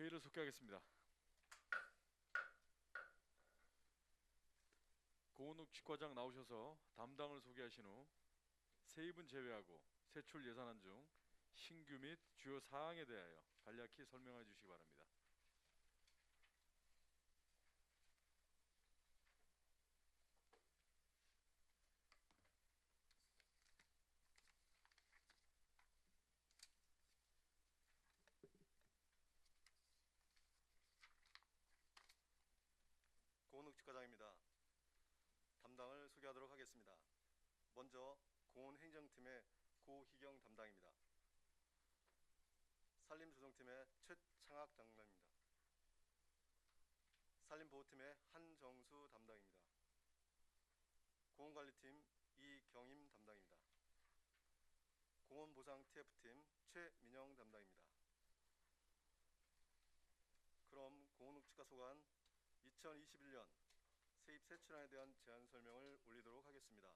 회의를 속개하겠습니다. 고은욱 치과장 나오셔서 담당을 소개하신 후 세입은 제외하고 세출 예산안 중 신규 및 주요 사항에 대하여 간략히 설명해 주시기 바랍니다. 고은욱 치과장입니다. 담당을 소개하도록 하겠습니다. 먼저 고은행정팀의 고희경 담당입니다. 산림조정팀의 최창학 담당입니다. 산림보호팀의 한정수 담당입니다. 공원관리팀 이경임 담당입니다. 공원보상 TF팀 최민영 담당입니다. 그럼 고은욱 치과 소관 2021년 세입 세출안에 대한 제안 설명을 올리도록 하겠습니다.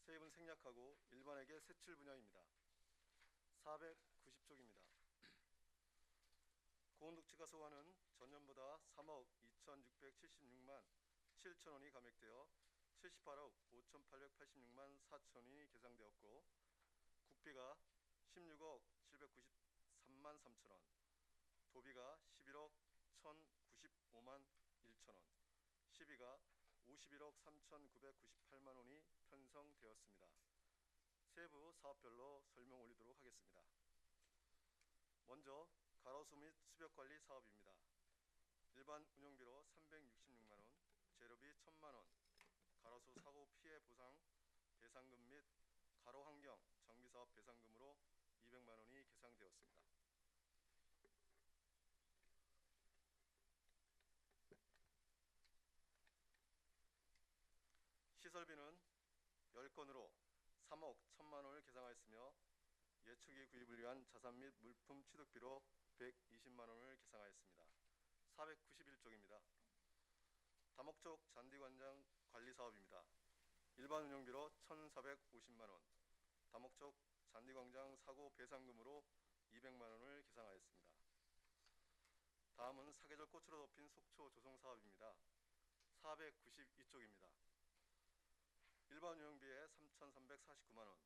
세입은 생략하고 일반회계 세출 분야입니다. 490쪽입니다. 고은욱 치과 소관은 전년보다 3억 2,676만 7천원이 감액되어 78억 5,886만 4천원이 계상되었고, 국비가 16억 793만 3천원, 도비가 11억 1,095만 1천원, 시비가 51억 3,998만원이 편성되었습니다. 세부 사업별로 설명 올리도록 하겠습니다. 먼저 가로수 및 수벽관리 사업입니다. 일반 운영비로 366만원, 재료비 1,000만원, 가로수 사고 피해 보상 배상금 및 가로환경 정비사업 배상금으로 200만원이 계상되었습니다. 시설비는 10건으로 3억 1천만원을 계상하였으며, 예초기 구입을 위한 자산 및 물품 취득비로 120만원을 계상하였습니다. 491쪽입니다. 다목적 잔디광장 관리사업입니다. 일반 운영비로 1,450만원, 다목적 잔디광장 사고 배상금으로 200만원을 계상하였습니다. 다음은 사계절 꽃으로 덮인 속초 조성사업입니다. 492쪽입니다. 일반 운영비에 3,349만원,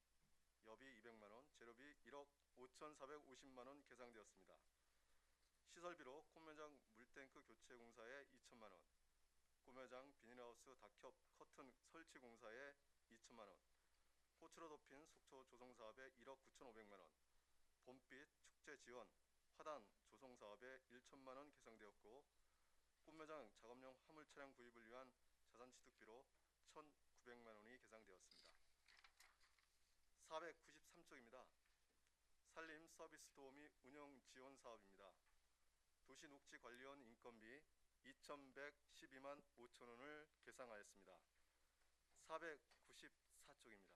여비 200만원, 재료비 1억 5,450만원 계상되었습니다. 시설비로 콘매장 물탱크 교체 공사에 2천만원, 구매장 비닐하우스 닥협 커튼 설치 공사에 2천만원, 꽃으로 덮인 속초 조성사업에 1억 9,500만원, 봄빛 축제 지원 화단 조성사업에 1천만원 계상되었고, 꽃매장 작업용 화물 차량 구입을 위한 자산취득비로 1,900만원이 계상되었습니다. 493쪽입니다. 산림 서비스 도우미 운영 지원 사업입니다. 도시녹지관리원 인건비 2,112만 5천원을 계상하였습니다. 494쪽입니다.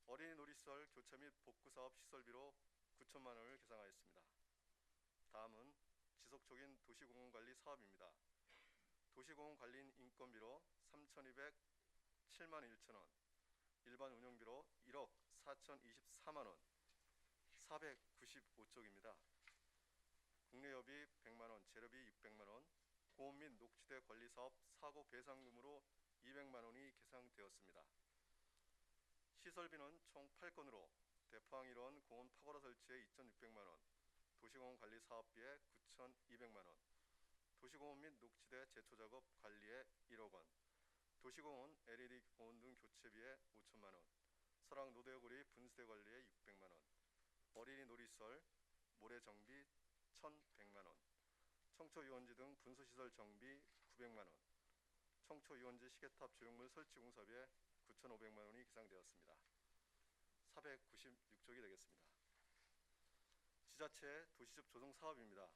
어린이 놀이시설 교체 및 복구사업 시설비로 9천만원을 계상하였습니다. 다음은 지속적인 도시공원관리 사업입니다. 도시공원관리인 인건비로 3,207만 1천원, 일반 운영비로 1억 4,024만원, 495쪽입니다. 국내여비 100만원, 재료비 600만원, 고온 및 녹지대 관리사업 사고 배상금으로 200만원이 계상되었습니다. 시설비는 총 8건으로 대포항 1원 공원 파고라 설치에 2,600만원, 도시공원 관리 사업비에 9,200만원, 도시공원 및 녹지대 제초작업 관리에 1억원, 도시공원 LED 공원 등 교체비에 5천만원, 설악 노대거리 분수대 관리에 600만원, 어린이 놀이시설 모래 정비 1,100만원, 청초유원지 등 분수시설 정비 900만원, 청초유원지 시계탑 조형물 설치 공사비에 9,500만원이 계상되었습니다. 496쪽이 되겠습니다. 지자체 도시숲 조성 사업입니다.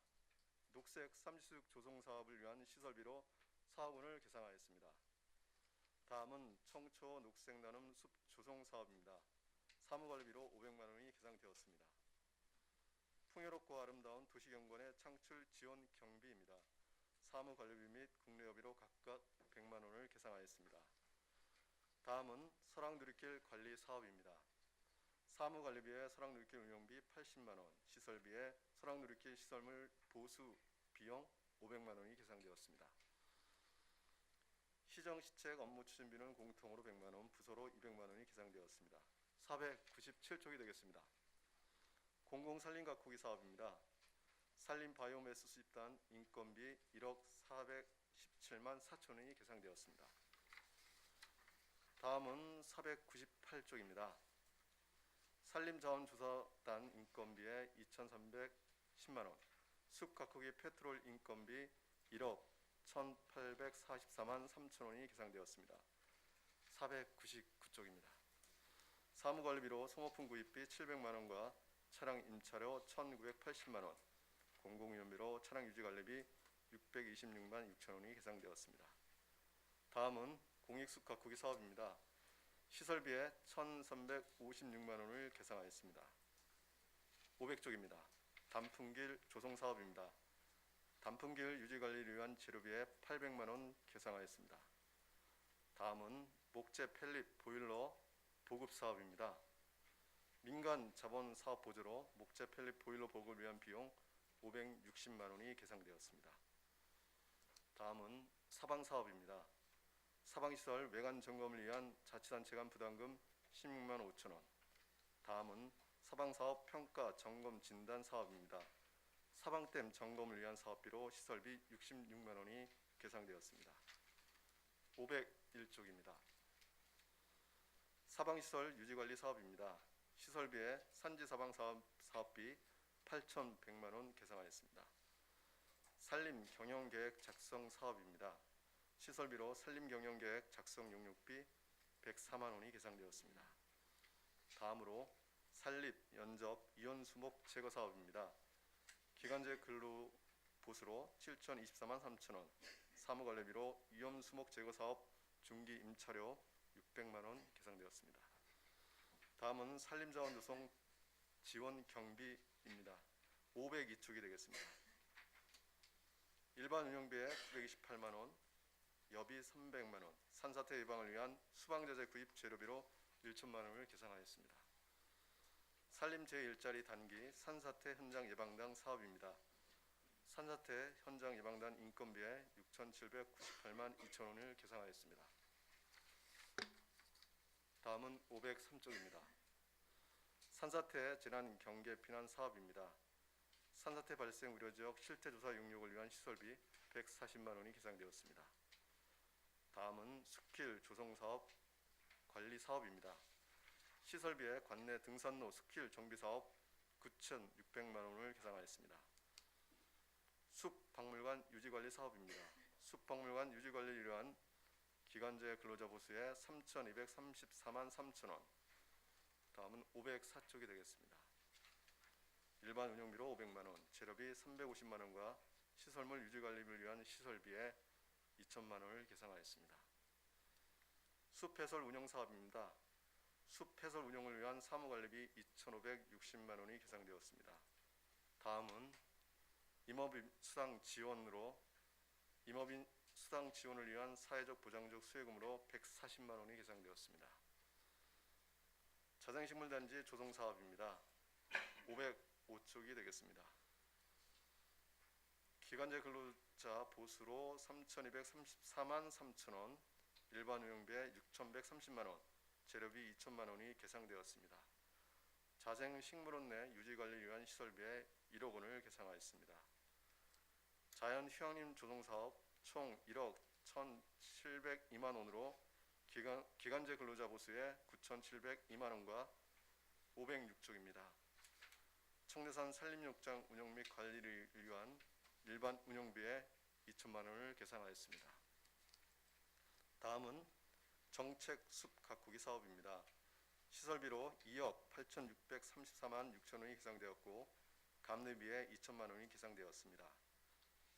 녹색 삼지수육 조성 사업을 위한 시설비로 4억원을 계상하였습니다. 다음은 청초 녹색나눔 숲 조성 사업입니다. 사무관리비로 500만원이 계상되었습니다. 풍요롭고 아름다운 도시경관의 창출 지원 경비입니다. 사무관리비 및 국내여비로 각각 100만원을 계상하였습니다. 다음은 설악 누리길 관리 사업입니다. 사무관리비에 설악누리길 운영비 80만 원, 시설비에 설악누리길 시설물 보수 비용 500만 원이 계상되었습니다. 시정시책 업무 추진비는 공통으로 100만 원, 부서로 200만 원이 계상되었습니다. 497쪽이 되겠습니다. 공공산림가꾸기 사업입니다. 산림 바이오매스 수집단 인건비 1억 417만 4천 원이 계상되었습니다. 다음은 498쪽입니다. 산림자원조사단 인건비에 2,310만 원, 숲가꾸기 페트롤 인건비 1억 1,844만 3천 원이 계상되었습니다. 499쪽입니다. 사무관리비로 소모품 구입비 700만 원과 차량 임차료 1,980만 원, 공공위원비로 차량 유지관리비 626만 6천 원이 계상되었습니다. 다음은 공익숲가꾸기 사업입니다. 시설비에 1,356만 원을 계상하였습니다. 500쪽입니다. 단풍길 조성사업입니다. 단풍길 유지관리를 위한 재료비에 800만 원 계상하였습니다. 다음은 목재 펠릿 보일러 보급사업입니다. 민간 자본 사업 보조로 목재 펠릿 보일러 보급을 위한 비용 560만 원이 계상되었습니다. 다음은 사방사업입니다. 사방시설 외관 점검을 위한 자치단체 간 부담금 16만 5천 원. 다음은 사방사업 평가 점검 진단 사업입니다. 사방댐 점검을 위한 사업비로 시설비 66만 원이 계상되었습니다. 501쪽입니다. 사방시설 유지관리 사업입니다. 시설비에 산지사방사업비 8,100만 원 계상하였습니다. 산림경영계획 작성 사업입니다. 시설비로 산림경영계획 작성 용역비 104만 원이 계상되었습니다. 다음으로 산립, 연접, 이온수목 제거 사업입니다. 기간제 근로 보수로 7,024만 3천 원, 사무관리비로 이온수목 제거 사업 중기 임차료 600만 원 계상되었습니다. 다음은 산림자원 조성 지원 경비입니다. 502쪽이 되겠습니다. 일반 운영비에 928만 원, 여비 300만 원, 산사태 예방을 위한 수방제재 구입 재료비로 1천만 원을 계상하였습니다. 산림 제1자리 단기 산사태 현장 예방단 사업입니다. 산사태 현장 예방단 인건비에 6,798만 2천 원을 계상하였습니다. 다음은 503쪽입니다. 산사태 재난 경계 피난 사업입니다. 산사태 발생 우려지역 실태조사 용역을 위한 시설비 140만 원이 계상되었습니다. 다음은 스킬 조성사업 관리 사업입니다. 시설비에 관내 등산로 스킬 정비사업 9,600만 원을 계상하였습니다. 숲박물관 유지관리 사업입니다. 숲박물관 유지관리를 위한 기간제 근로자 보수에 3,234만 3천 원. 다음은 504쪽이 되겠습니다. 일반 운영비로 500만 원, 재료비 350만 원과 시설물 유지관리를 위한 시설비에 2천만 원을 계상하였습니다. 숲해설 운영 사업입니다. 숲해설 운영을 위한 사무관리비 2,560만 원이 계상되었습니다. 다음은 임업인 수당 지원으로 임업인 수당 지원을 위한 사회적 보장적 수혜금으로 140만 원이 계상되었습니다. 자생식물단지 조성 사업입니다. 505쪽이 되겠습니다. 기간제 근로자 보수로 3,234만 3천 원, 일반 운영비에 6,130만 원, 재료비 2천만 원이 계상되었습니다. 자생식물원 내 유지관리를 위한 시설비에 1억 원을 계상하였습니다. 자연휴양림 조성사업 총 1억 1,702만 원으로 기간제 근로자 보수에 9,702만 원과 506쪽입니다. 청내산 산림욕장 운영 및 관리를 위한 일반 운영비에 2천만 원을 계상하였습니다. 다음은 정책 숲 가꾸기 사업입니다. 시설비로 2억 8,634만 6천 원이 계상되었고 감리비에 2천만 원이 계상되었습니다.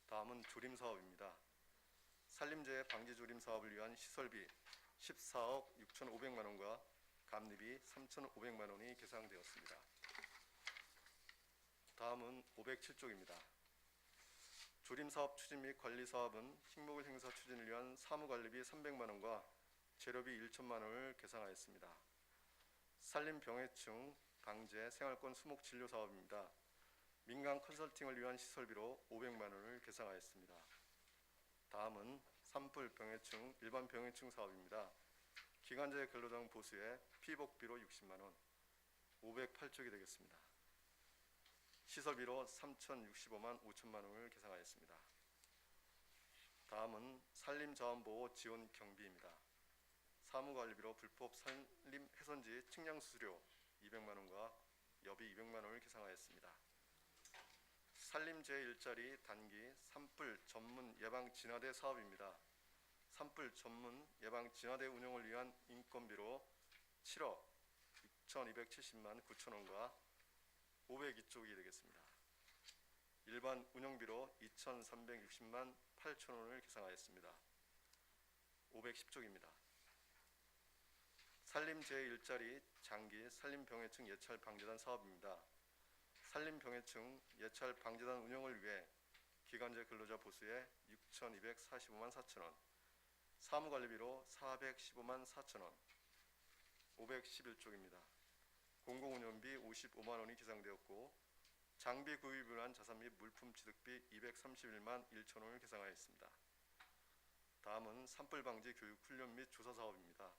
다음은 조림 사업입니다. 산림재해 방지 조림 사업을 위한 시설비 14억 6,500만 원과 감리비 3,500만 원이 계상되었습니다. 다음은 507쪽입니다. 조림사업 추진 및 관리 사업은 식목일 행사 추진을 위한 사무관리비 300만 원과 재료비 1천만 원을 계상하였습니다. 산림병해충 방제 생활권 수목 진료 사업입니다. 민간 컨설팅을 위한 시설비로 500만 원을 계상하였습니다. 다음은 산불 병해충 일반 병해충 사업입니다. 기간제 근로장 보수에 피복비로 60만 원, 508쪽이 되겠습니다. 시설비로 3,065만 5천만 원을 계상하였습니다. 다음은 산림자원보호 지원 경비입니다. 사무관리비로 불법 산림 훼손지 측량 수수료 200만 원과 여비 200만 원을 계상하였습니다. 산림재 일자리 단기 산불 전문 예방 진화대 사업입니다. 산불 전문 예방 진화대 운영을 위한 인건비로 7억 6,270만 9천 원과 502쪽이 되겠습니다. 일반 운영비로 2,360만 8천 원을 계상하였습니다. 510쪽입니다. 산림재해일자리 장기 산림병해충 예찰 방재단 사업입니다. 산림병해충 예찰 방재단 운영을 위해 기간제 근로자 보수에 6,245만 4천 원, 사무관리비로 415만 4천 원, 511쪽입니다. 공공운영비 55만 원이 계상되었고 장비 구입을 한 자산 및 물품 취득비 231만 1천 원을 계상하였습니다. 다음은 산불 방지 교육 훈련 및 조사 사업입니다.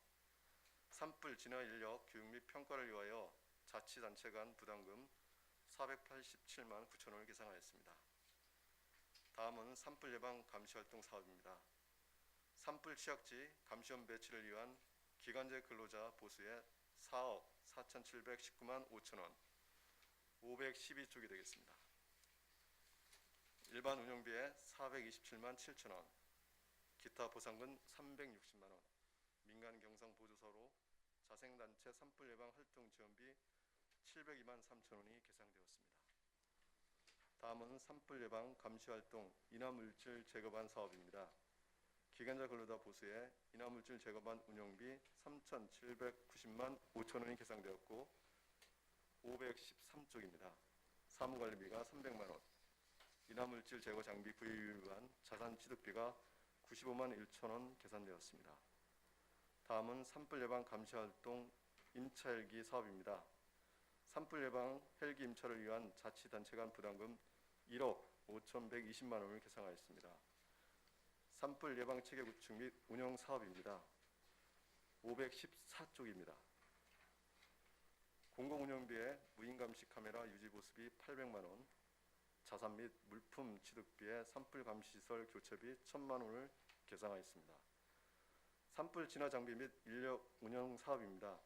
산불 진화 인력 교육 및 평가를 위하여 자치단체 간 부담금 487만 9천 원을 계상하였습니다. 다음은 산불 예방 감시 활동 사업입니다. 산불 취약지 감시원 배치를 위한 기간제 근로자 보수에 4억 4,719만 5천 원, 512쪽이 되겠습니다. 일반 운영비에 427만 7천 원, 기타 보상금 360만 원, 민간 경상 보조서로 자생단체 산불 예방 활동 지원비 702만 3천 원이 계상되었습니다. 다음은 산불 예방 감시 활동 인화물질 제거반 사업입니다. 기간제 근로자 보수에 인화물질 제거반 운영비 3,790만 5천 원이 계상되었고 513쪽입니다. 사무관리비가 300만 원, 인화물질 제거 장비 구입 위한 자산 취득비가 95만 1천 원 계산되었습니다. 다음은 산불 예방 감시 활동 임차 헬기 사업입니다. 산불 예방 헬기 임차를 위한 자치단체 간 부담금 1억 5,120만 원을 계상하였습니다. 산불 예방 체계 구축 및 운영 사업입니다. 514쪽입니다. 공공운영비에 무인감시 카메라 유지 보수비 800만 원, 자산 및 물품 취득비에 산불 감시시설 교체비 1,000만 원을 계상하였습니다. 산불 진화 장비 및 인력 운영 사업입니다.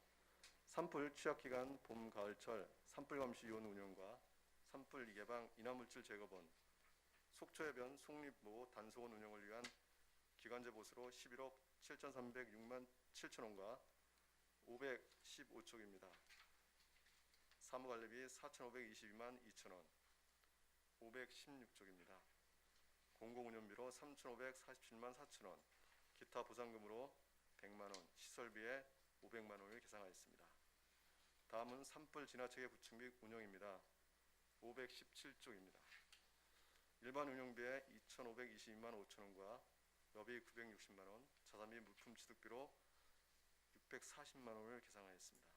산불 취약기간 봄 가을철 산불 감시 요원 운영과 산불 예방 인화물질 제거본, 속초해변 속립보 단속원 운영을 위한 기간제 보수로 11억 7,306만 7천 원과 515쪽입니다. 사무관리비 4,522만 2천 원, 516쪽입니다. 공공운영비로 3,547만 4천 원, 기타 보상금으로 100만 원, 시설비에 500만 원을 계상하였습니다. 다음은 산불 진화체계 구축 및 운영입니다. 517쪽입니다. 일반 운영비에 2,522만 5천 원과 여비 960만 원, 자산 및 물품 취득비로 640만 원을 계상하였습니다.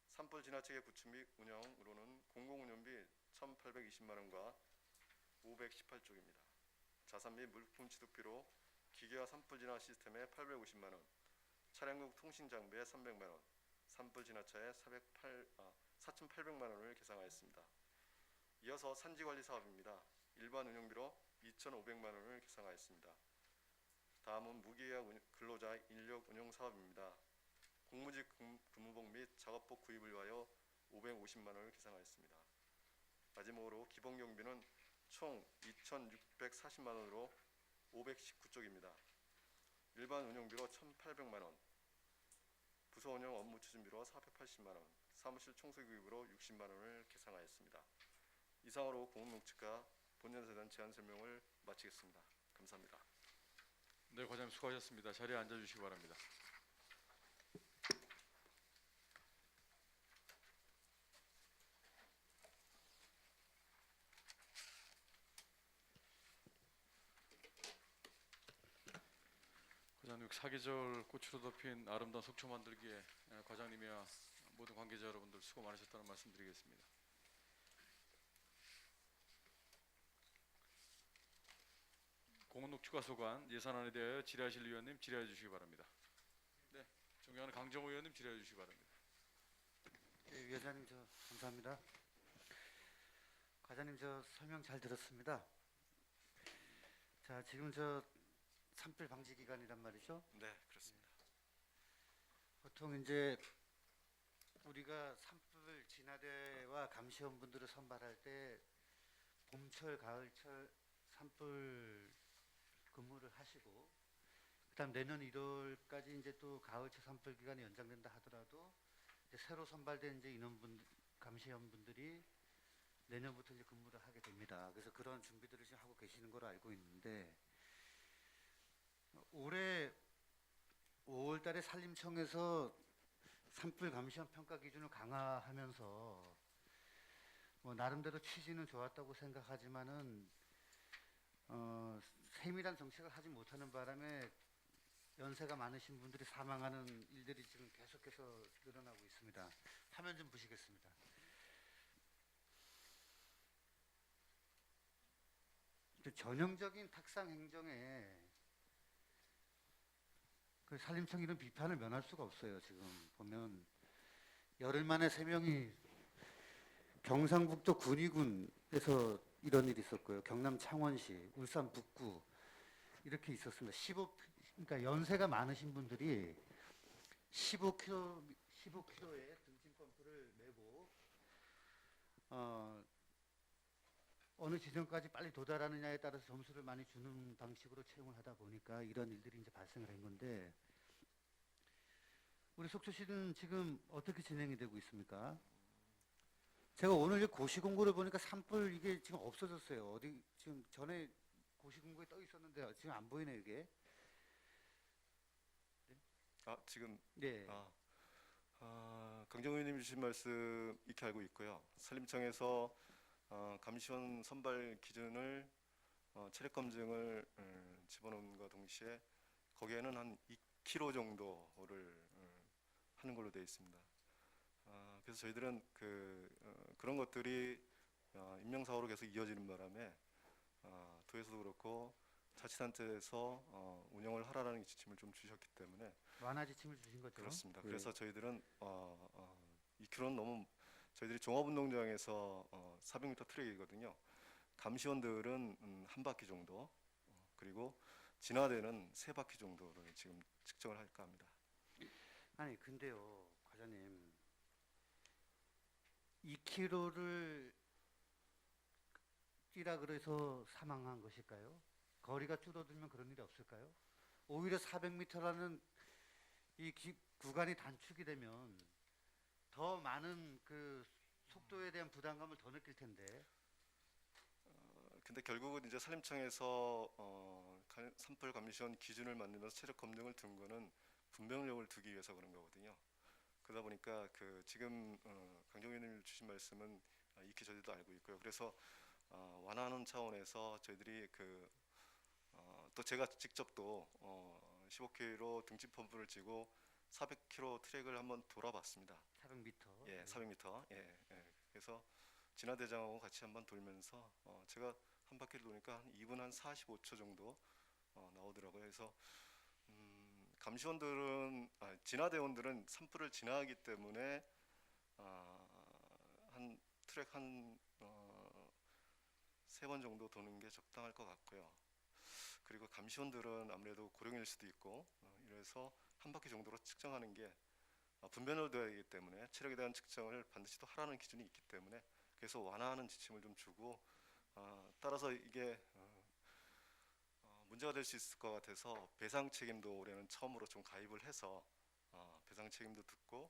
산불 진화체계 구축 및 운영으로는 공공운영비 1,820만 원과 518쪽입니다. 자산 및 물품 취득비로 기계화 산불 진화 시스템에 850만 원, 차량용 통신 장비에 300만 원, 산불 진화차에 4,800만 원을 계상하였습니다. 이어서 산지관리 사업입니다. 일반 운영비로 2,500만 원을 계상하였습니다. 다음은 무계약 근로자 인력 운영 사업입니다. 공무직 근무복 및 작업복 구입을 위하여 550만 원을 계상하였습니다. 마지막으로 기본 경비는 총 2,640만 원으로 519쪽입니다. 일반 운영비로 1,800만 원, 부서 운영 업무 추진비로 480만 원, 사무실 청소 기금으로 60만 원을 계상하였습니다. 이상으로 공무농축과 본연에 대한 제안 설명을 마치겠습니다. 감사합니다. 네, 과장님 수고하셨습니다. 자리에 앉아주시기 바랍니다. 과장님, 사계절 꽃으로 덮인 아름다운 속초 만들기에 과장님이야 모든 관계자 여러분들 수고 많으셨다는 말씀드리겠습니다. 공원녹지과 소관 예산안에 대하여 질의하실 위원님 질의해 주시기 바랍니다. 네, 존경하는 강정호 의원님 질의해 주시기 바랍니다. 예, 위원장님 감사합니다. 과장님 설명 잘 들었습니다. 자, 지금 산불 방지 기간이란 말이죠. 네, 그렇습니다. 보통 이제 우리가 산불 진화대와 감시원분들을 선발할 때 봄철, 가을철 산불 근무를 하시고, 그다음 내년 1월까지 이제 또 가을철 산불 기간이 연장된다 하더라도 이제 새로 선발된 이제 감시원분들이 내년부터 이제 근무를 하게 됩니다. 그래서 그런 준비들을 지금 하고 계시는 걸로 알고 있는데, 올해 5월달에 산림청에서 산불 감시원 평가 기준을 강화하면서 뭐 나름대로 취지는 좋았다고 생각하지만은 세밀한 정책을 하지 못하는 바람에 연세가 많으신 분들이 사망하는 일들이 지금 계속해서 늘어나고 있습니다. 화면 좀 보시겠습니다. 전형적인 탁상 행정에 그 산림청 이런 비판을 면할 수가 없어요. 지금 보면 열흘 만에 3명이 경상북도 군위군에서 이런 일이 있었고요. 경남 창원시, 울산 북구 이렇게 있었습니다. 그러니까 연세가 많으신 분들이 15kg의 등진 펌프를 메고 어느 지점까지 빨리 도달하느냐에 따라서 점수를 많이 주는 방식으로 채용을 하다 보니까 이런 일들이 이제 발생을 한 건데, 우리 속초시는 지금 어떻게 진행이 되고 있습니까? 제가 오늘 고시공고를 보니까 산불 이게 지금 없어졌어요. 어디 지금 전에 고시공고에 떠 있었는데 지금 안 보이네요, 이게. 지금 네. 강정 의원님 주신 말씀 익히 알고 있고요. 산림청에서 감시원 선발 기준을 체력 검증을 집어넣은과 동시에 거기에는 한 2kg 정도를 하는 걸로 되어 있습니다. 그래서 저희들은 그런 것들이 인명사고로 계속 이어지는 바람에 도에서도 그렇고 자치단체에서 운영을 하라는 지침을 좀 주셨기 때문에 완화 지침을 주신 거죠? 그렇습니다. 네. 그래서 저희들은 2km는 너무 저희들이 종합운동장에서 400m 트랙이거든요. 감시원들은 한 바퀴 정도, 그리고 진화대는 3바퀴 정도를 지금 측정을 할까 합니다. 아니 근데요, 과장님, 2km를 뛰라 그래서 사망한 것일까요? 거리가 줄어들면 그런 일이 없을까요? 오히려 400m라는 이 구간이 단축이 되면 더 많은 그 속도에 대한 부담감을 더 느낄 텐데. 근데 결국은 이제 산림청에서 산불 감시원 기준을 만들면서 체력 검증을 둔 거는 분별력을 두기 위해서 그런 거거든요. 그러다 보니까 지금 강정 의원님 주신 말씀은 익히 저희도 알고 있고요. 그래서 완화하는 차원에서 저희들이 또 제가 직접 또 15kg 등진 펌프를 쥐고 400km 트랙을 한번 돌아봤습니다. 400m. 예, 400m. 예, 예. 그래서 진화대장하고 같이 한번 돌면서 제가 한 바퀴를 도니까 한 2분 한 45초 정도 나오더라고요. 그래서 감시원들은 진화대원들은 산불을 진화하기 때문에 한 트랙 한 3번 정도 도는 게 적당할 것 같고요. 그리고 감시원들은 아무래도 고령일 수도 있고 이래서 한 바퀴 정도로 측정하는 게 분변으로 되어야 하기 때문에 체력에 대한 측정을 반드시 또 하라는 기준이 있기 때문에 그래서 완화하는 지침을 좀 주고 따라서 이게 문제가 될 수 있을 것 같아서 배상 책임도 올해는 처음으로 좀 가입을 해서 배상 책임도 듣고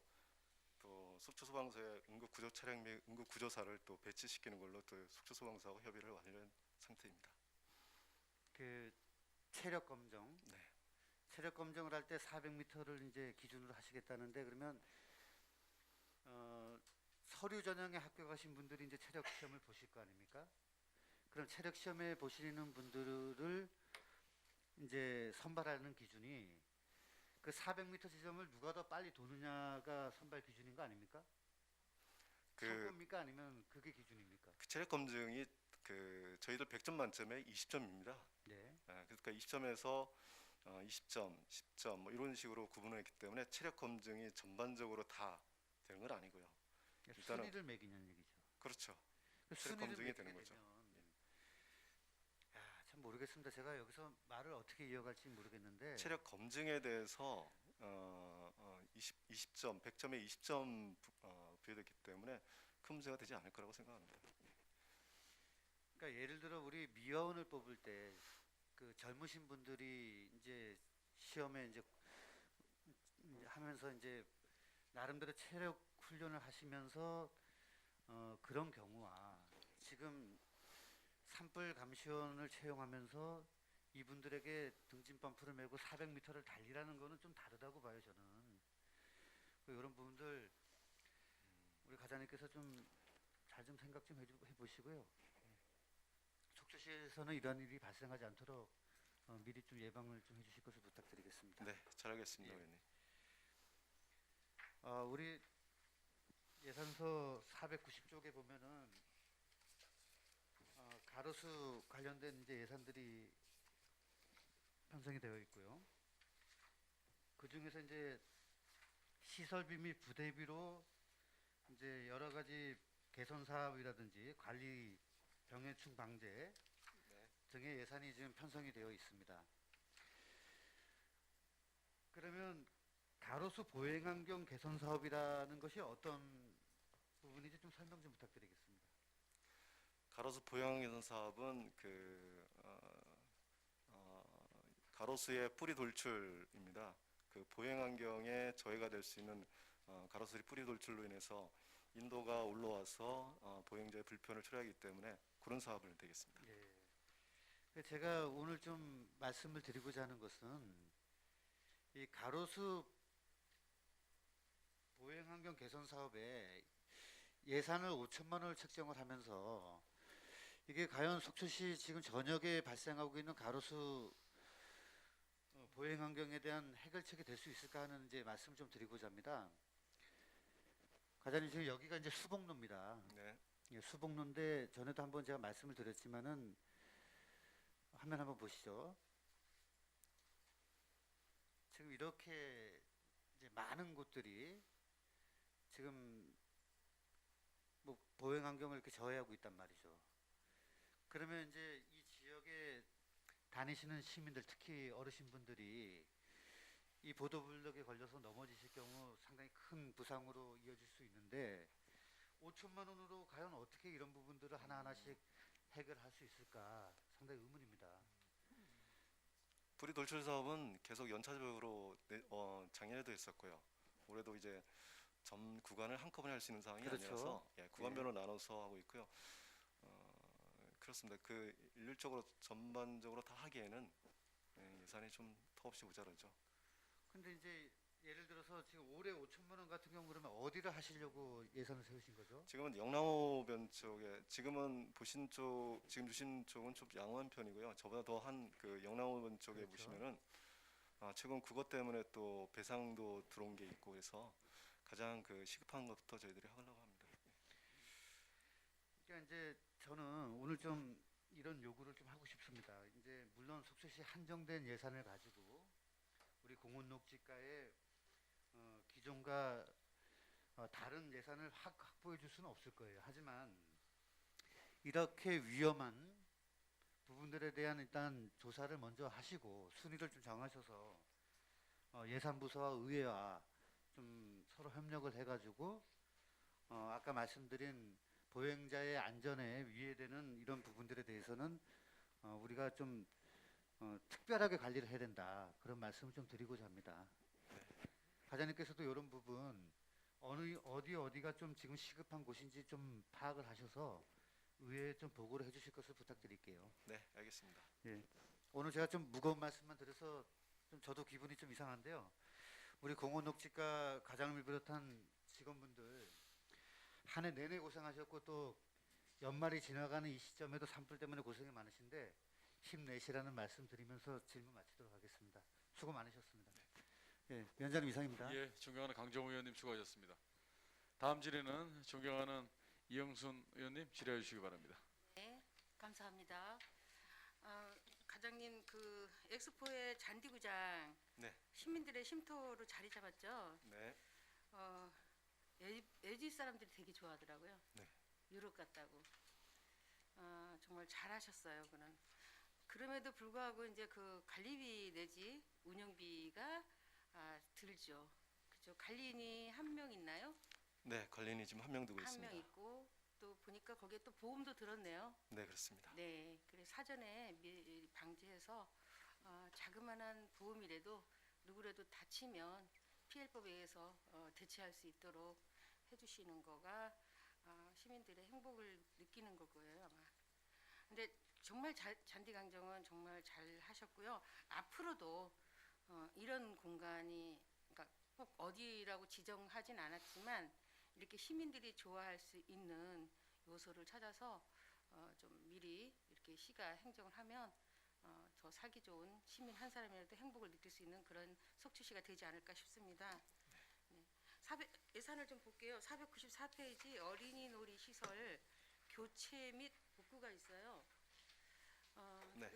또 속초소방서에 응급구조 차량 및 응급구조사를 또 배치시키는 걸로 또 속초소방서하고 협의를 완료한 상태입니다. 그 체력 검정. 네. 체력 검정을 할 때 400m를 이제 기준으로 하시겠다는데, 그러면 서류 전형에 합격하신 분들이 이제 체력 시험을 보실 거 아닙니까? 그럼 체력 시험에 보시는 분들을 이제 선발하는 기준이 그 400m 지점을 누가 더 빨리 도느냐가 선발 기준인 거 아닙니까? 그, 성공입니까? 아니면 그게 기준입니까? 그 체력 검증이 저희들 100점 만점에 20점입니다. 네. 그러니까 20점에서 20점, 10점 뭐 이런 식으로 구분을 했기 때문에 체력 검증이 전반적으로 다 되는 건 아니고요. 일단은- 순위를 매기는 얘기죠. 그렇죠. 그 체력 순위를 검증이 매기게 되는 거죠. 되면, 참 모르겠습니다. 제가 여기서 말을 어떻게 이어갈지 모르겠는데 체력 검증에 대해서 20점, 100점에 20점 부여됐기 때문에 큰 문제가 되지 않을 거라고 생각합니다. 그러니까 예를 들어 우리 미화원을 뽑을 때 그 젊으신 분들이 이제 시험에 이제 하면서 이제 나름대로 체력 훈련을 하시면서 그런 경우와 지금 산불 감시원을 채용하면서 이분들에게 등진 펌프를 메고 400m를 달리라는 거는 좀 다르다고 봐요, 저는. 이런 부분들 우리 과장님께서 좀 잘 좀 생각 좀 해보시고요. 속초시에서는 이런 일이 발생하지 않도록 미리 좀 예방을 좀 해주실 것을 부탁드리겠습니다. 네, 잘하겠습니다, 예. 의원님. 우리 예산서 490쪽에 보면은 가로수 관련된 이제 예산들이 편성이 되어 있고요. 그 중에서 이제 시설비 및 부대비로 이제 여러 가지 개선 사업이라든지 관리 병해충 방제 등의 예산이 지금 편성이 되어 있습니다. 그러면 가로수 보행환경 개선 사업이라는 것이 어떤 부분인지 좀 설명 좀 부탁드리겠습니다. 가로수 보행 개선 사업은 가로수의 뿌리 돌출입니다. 그 보행 환경에 저해가 될 수 있는 가로수의 뿌리 돌출로 인해서 인도가 올라와서 보행자의 불편을 초래하기 때문에 그런 사업을 되겠습니다. 예. 제가 오늘 좀 말씀을 드리고자 하는 것은 이 가로수 보행환경 개선 사업에 예산을 5천만 원을 책정을 하면서 이게 과연 속초시 지금 전역에 발생하고 있는 가로수 보행환경에 대한 해결책이 될 수 있을까 하는 이제 말씀을 좀 드리고자 합니다. 과장님 지금 여기가 이제 수복로입니다. 네. 예, 수복로인데 전에도 한번 제가 말씀을 드렸지만은 화면 한번 보시죠. 지금 이렇게 이제 많은 곳들이 지금 뭐 보행 환경을 이렇게 저해하고 있단 말이죠. 그러면 이제 이 지역에 다니시는 시민들, 특히 어르신분들이 이 보도블럭에 걸려서 넘어지실 경우 상당히 큰 부상으로 이어질 수 있는데 5천만 원으로 과연 어떻게 이런 부분들을 하나하나씩 해결할 수 있을까 상당히 의문입니다. 뿌리 돌출 사업은 계속 연차적으로 작년에도 했었고요. 올해도 이제 전 구간을 한꺼번에 할 수 있는 상황이 그렇죠. 아니라서 구간별로 나눠서 하고 있고요. 그렇습니다. 그 일률적으로 전반적으로 다 하기에는 예산이 좀 턱없이 모자라죠. 근데 이제 예를 들어서 지금 올해 5천만 원 같은 경우 그러면 어디를 하시려고 예산을 세우신 거죠? 지금은 영랑호변 쪽에 지금은 보신 쪽 지금 주신 쪽은 좀 양호한 편이고요. 저보다 더 한 그 영랑호변 쪽에 그렇죠. 보시면은 최근 그것 때문에 또 배상도 들어온 게 있고 해서 가장 그 시급한 것부터 저희들이 하려고 합니다. 그러니까 이제 저는 오늘 좀 이런 요구를 좀 하고 싶습니다. 이제 물론 속초시 한정된 예산을 가지고 우리 공원녹지가의 기존과 다른 예산을 확보해 줄 수는 없을 거예요. 하지만 이렇게 위험한 부분들에 대한 일단 조사를 먼저 하시고 순위를 좀 정하셔서 예산부서와 의회와 좀 서로 협력을 해가지고 아까 말씀드린 보행자의 안전에 위해되는 이런 부분들에 대해서는 우리가 좀 특별하게 관리를 해야 된다 그런 말씀을 좀 드리고자 합니다. 과장님께서도 이런 부분 어디가 좀 지금 시급한 곳인지 좀 파악을 하셔서 의회에 좀 보고를 해주실 것을 부탁드릴게요. 네, 알겠습니다. 예. 오늘 제가 좀 무거운 말씀만 드려서 좀 저도 기분이 좀 이상한데요. 우리 공원녹지가 과장님을 비롯한 직원분들 한 해 내내 고생하셨고 또 연말이 지나가는 이 시점에도 산불 때문에 고생이 많으신데 힘내시라는 말씀 드리면서 질문 마치도록 하겠습니다. 수고 많으셨습니다. 예, 위원장님 이상입니다. 예, 존경하는 강정호 의원님 수고하셨습니다. 다음 질의는 존경하는 이영순 의원님 질의해 주시기 바랍니다. 네, 감사합니다. 과장님, 그 엑스포의 잔디구장 네. 시민들의 쉼터로 자리 잡았죠. 네. 어, LG 사람들이 되게 좋아하더라고요. 네. 유럽 같다고. 정말 잘하셨어요, 그는. 그럼에도 불구하고 이제 그 관리비 내지 운영비가 들죠. 그죠? 관리인이 한 명 있나요? 네, 관리인이 지금 한 명 두고 한 있습니다. 명 있고 또 보니까 거기에 또 보험도 들었네요. 네, 그렇습니다. 네, 그래 사전에 방지해서 자그마한 보험이라도 누구라도 다치면 피해법에 의해서 대체할 수 있도록 해주시는 거가 시민들의 행복을 느끼는 걸 거예요 아마. 근데 정말 잔디강정은 정말 잘 하셨고요. 앞으로도 이런 공간이 그러니까 꼭 어디라고 지정하진 않았지만 이렇게 시민들이 좋아할 수 있는 요소를 찾아서 좀 미리 이렇게 시가 행정을 하면 더 살기 좋은 시민 한 사람이라도 행복을 느낄 수 있는 그런 속초시가 되지 않을까 싶습니다. 네. 예산을 좀 볼게요. 494페이지 어린이 놀이 시설 교체 및 복구가 있어요. 네.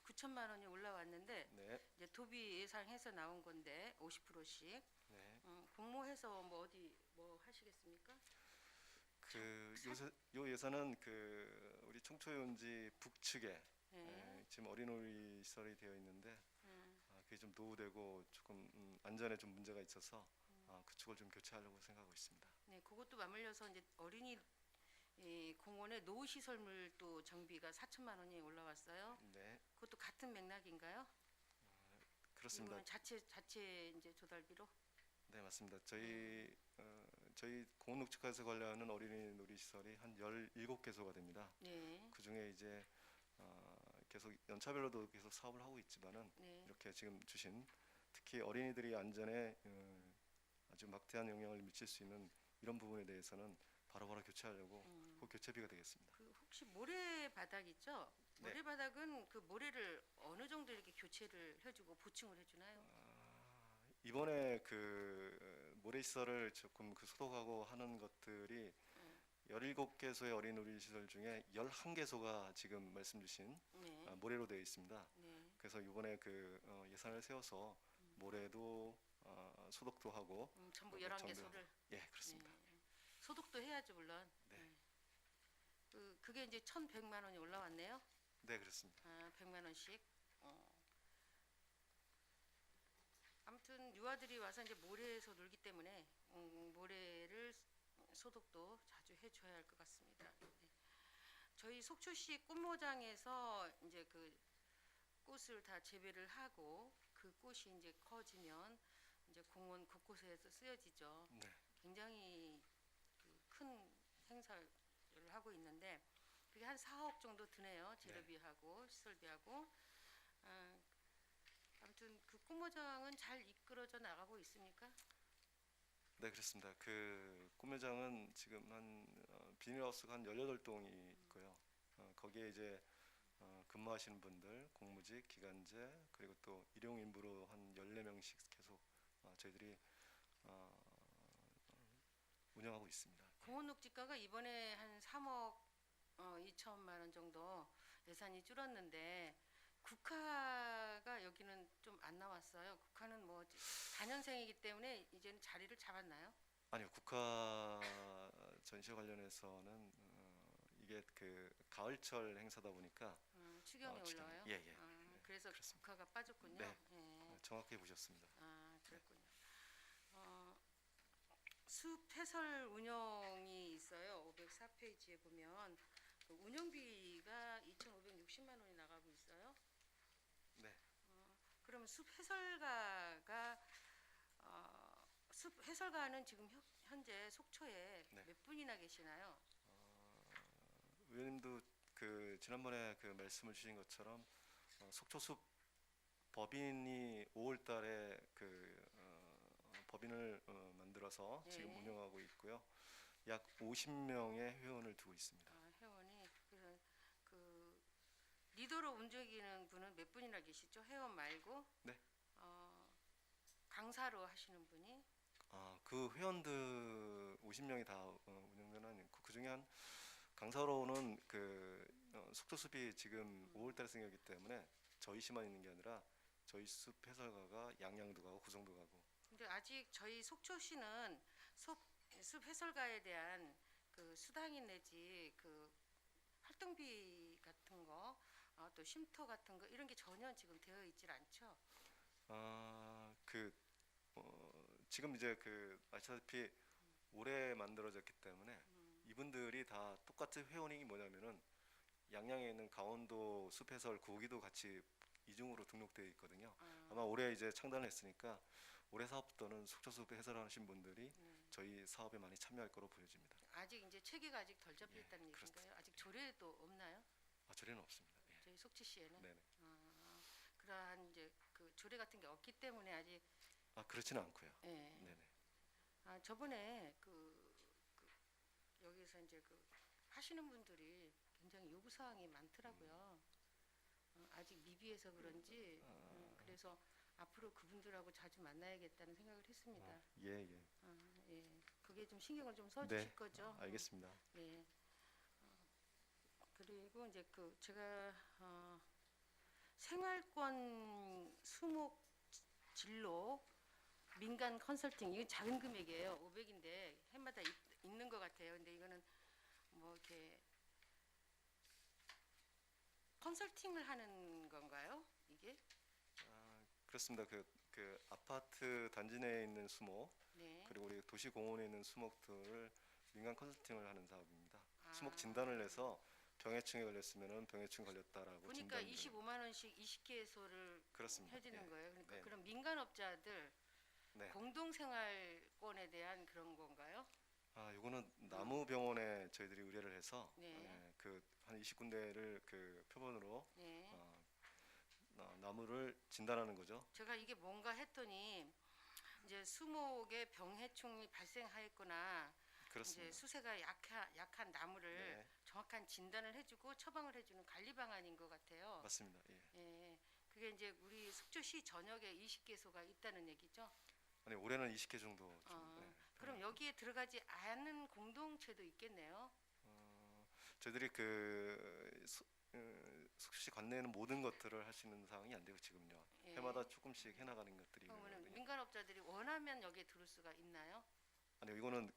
9천만 원이 올라왔는데 네. 이제 도비 예상해서 나온 건데 50%씩 네. 공모해서 뭐 어디 뭐 하시겠습니까? 요 예산은 우리 청초연지 북측에 네. 지금 어린이놀이 시설이 되어 있는데 음, 그게 좀 노후되고 조금 안전에 좀 문제가 있어서 그쪽을 좀 교체하려고 생각하고 있습니다. 네, 그것도 맞물려서 이제 어린이 공원의 노후 시설물 또 정비가 4천만 원이 올라왔어요. 네, 그것도 같은 맥락인가요? 그렇습니다. 이거는 자체 이제 조달비로? 네, 맞습니다. 저희 공원녹지과에서 관리하는 어린이 놀이시설이 한 17개소가 됩니다. 네. 그 중에 이제 계속 연차별로도 계속 사업을 하고 있지만은 네. 이렇게 지금 주신 특히 어린이들이 안전에 아주 막대한 영향을 미칠 수 있는 이런 부분에 대해서는 바로바로 교체하려고 그 교체비가 되겠습니다. 그 혹시 모래바닥 있죠? 네. 모래바닥은 그 모래를 어느 정도 이렇게 교체를 해주고 보충을 해주나요? 이번에 모래시설을 조금 소독하고 하는 것들이 17개소의 어린이 놀이시설 중에 11개소가 지금 말씀 주신 네. 모래로 되어 있습니다. 네. 그래서 이번에 예산을 세워서 모래도 소독도 하고 전부 그리고 11개소를 예, 그렇습니다. 소독도 해야죠, 물론. 네. 그게 이제 1,100만 원이 올라왔네요. 네, 그렇습니다. 100만 원씩. 아무튼 유아들이 와서 이제 모래에서 놀기 때문에 모래를 소독도 자주 해줘야 할 것 같습니다. 네. 저희 속초시 꽃모장에서 이제 그 꽃을 다 재배를 하고 그 꽃이 이제 커지면 이제 공원 곳곳에서 쓰여지죠. 네. 굉장히 큰 행사를 하고 있는데 그게 한 4억 정도 드네요. 재료비하고 시설비하고. 아무튼 그 꽃모장은 잘 이끌어져 나가고 있습니까? 네, 그렇습니다. 꿈매장은 지금 비닐하우스가 한 18동이 있고요. 거기에 이제 근무하시는 분들, 공무직, 기간제, 그리고 또 일용 인부로 한 14명씩 계속 저희들이 운영하고 있습니다. 공원녹지과가 이번에 한 3억 2천만 원 정도 예산이 줄었는데 국화가 여기는 좀 안 나왔어요. 국화는 뭐 4년생이기 때문에 이제는 자리를 잡았나요? 아니요, 국화 전시와 관련해서는 이게 가을철 행사다 보니까 추경에 올라와요? 예, 예. 그래서 그렇습니다. 국화가 빠졌군요. 네. 예. 정확히 보셨습니다. 그렇군요. 숲 해설 운영이 있어요. 504페이지에 보면 그 운영비가 2,560만 원이 나가고 있어요. 네. 그러면 숲 해설가는 지금 현재 속초에 네. 몇 분이나 계시나요? 의원님도 지난번에 말씀을 주신 것처럼 속초숲 법인이 5월달에 법인을 만들어서 지금 예. 운영하고 있고요. 약 50명의 회원을 두고 있습니다. 회원이 그 리더로 움직이는 분은 몇 분이나 계시죠? 회원 말고? 네. 강사로 하시는 분이 그 회원들 50명이 다 운영되는 아니고 그 중에 한 강사로는 속초 숲이 지금 5월달에 생겼기 때문에 저희 시만 있는 게 아니라 저희 숲 해설가가 양양도 가고 구성도 가고. 근데 아직 저희 속초시는 숲 해설가에 대한 그 수당인 내지 그 활동비 같은 거, 또 쉼터 같은 거 이런 게 전혀 지금 되어 있질 않죠. 지금 이제 아시다시피 올해 만들어졌기 때문에 이분들이 다 똑같은 회원이 뭐냐면은 양양에 있는 강원도 숲 해설 구기도 같이 이중으로 등록되어 있거든요. 아마 올해 이제 창단을 했으니까 올해 사업부터는 속초숲 해설하신 분들이 저희 사업에 많이 참여할 거로 보여집니다. 아직 이제 체계가 아직 덜 잡혀 예, 있다는 얘기인가요? 그렇습니다. 아직 조례도 없나요? 저래는 없습니다. 예. 저희 속초시에는 네네. 그러한 이제 그 조례 같은 게 없기 때문에 아직 그렇지는 않고요. 예. 네네. 저번에 여기서 이제 하시는 분들이 굉장히 요구 사항이 많더라고요. 아직 미비해서 그런지 그래서 앞으로 그분들하고 자주 만나야겠다는 생각을 했습니다. 예. 예. 그게 좀 신경을 좀 써주실 네. 거죠? 알겠습니다. 예. 그리고 이제 제가 생활권 수목 진로 민간 컨설팅 이건 작은 금액이에요. 500인데 해마다 있는 것 같아요. 근데 이거는 뭐 이렇게 컨설팅을 하는 건가요? 이게? 그렇습니다. 아파트 단지 내에 있는 수목 네. 그리고 우리 도시 공원에 있는 수목들을 민간 컨설팅을 하는 사업입니다. 아. 수목 진단을 해서 병해충에 걸렸으면은 병해충 걸렸다라고 보니까 진단을 25만 원씩 20개소를 그렇습니다. 해주는 예. 거예요. 그러니까 네. 그런 민간업자들 네. 공동생활권에 대한 그런 건가요? 요거는 나무병원에 저희들이 의뢰를 해서 네. 한 20군데를 표본으로 네. 나무를 진단하는 거죠. 제가 이게 뭔가 했더니 이제 수목에 병해충이 발생하였거나 이제 그렇습니다. 수세가 약한 나무를 네. 정확한 진단을 해주고 처방을 해주는 관리 방안인 것 같아요. 맞습니다. 예. 예, 그게 이제 우리 속초시 전역에 20개소가 있다는 얘기죠. 아니 올해는 20개 정도 그럼 여기에 들어가지 않은 공동체도 있겠네요. 저희들이 속시 관내에는 모든 것들을 하시는 상황이 안 되고 지금요. 예. 해마다 조금씩 해나가는 것들이 그러면 있거든요. 민간업자들이 원하면 여기에 들을 수가 있나요? 아니 이거는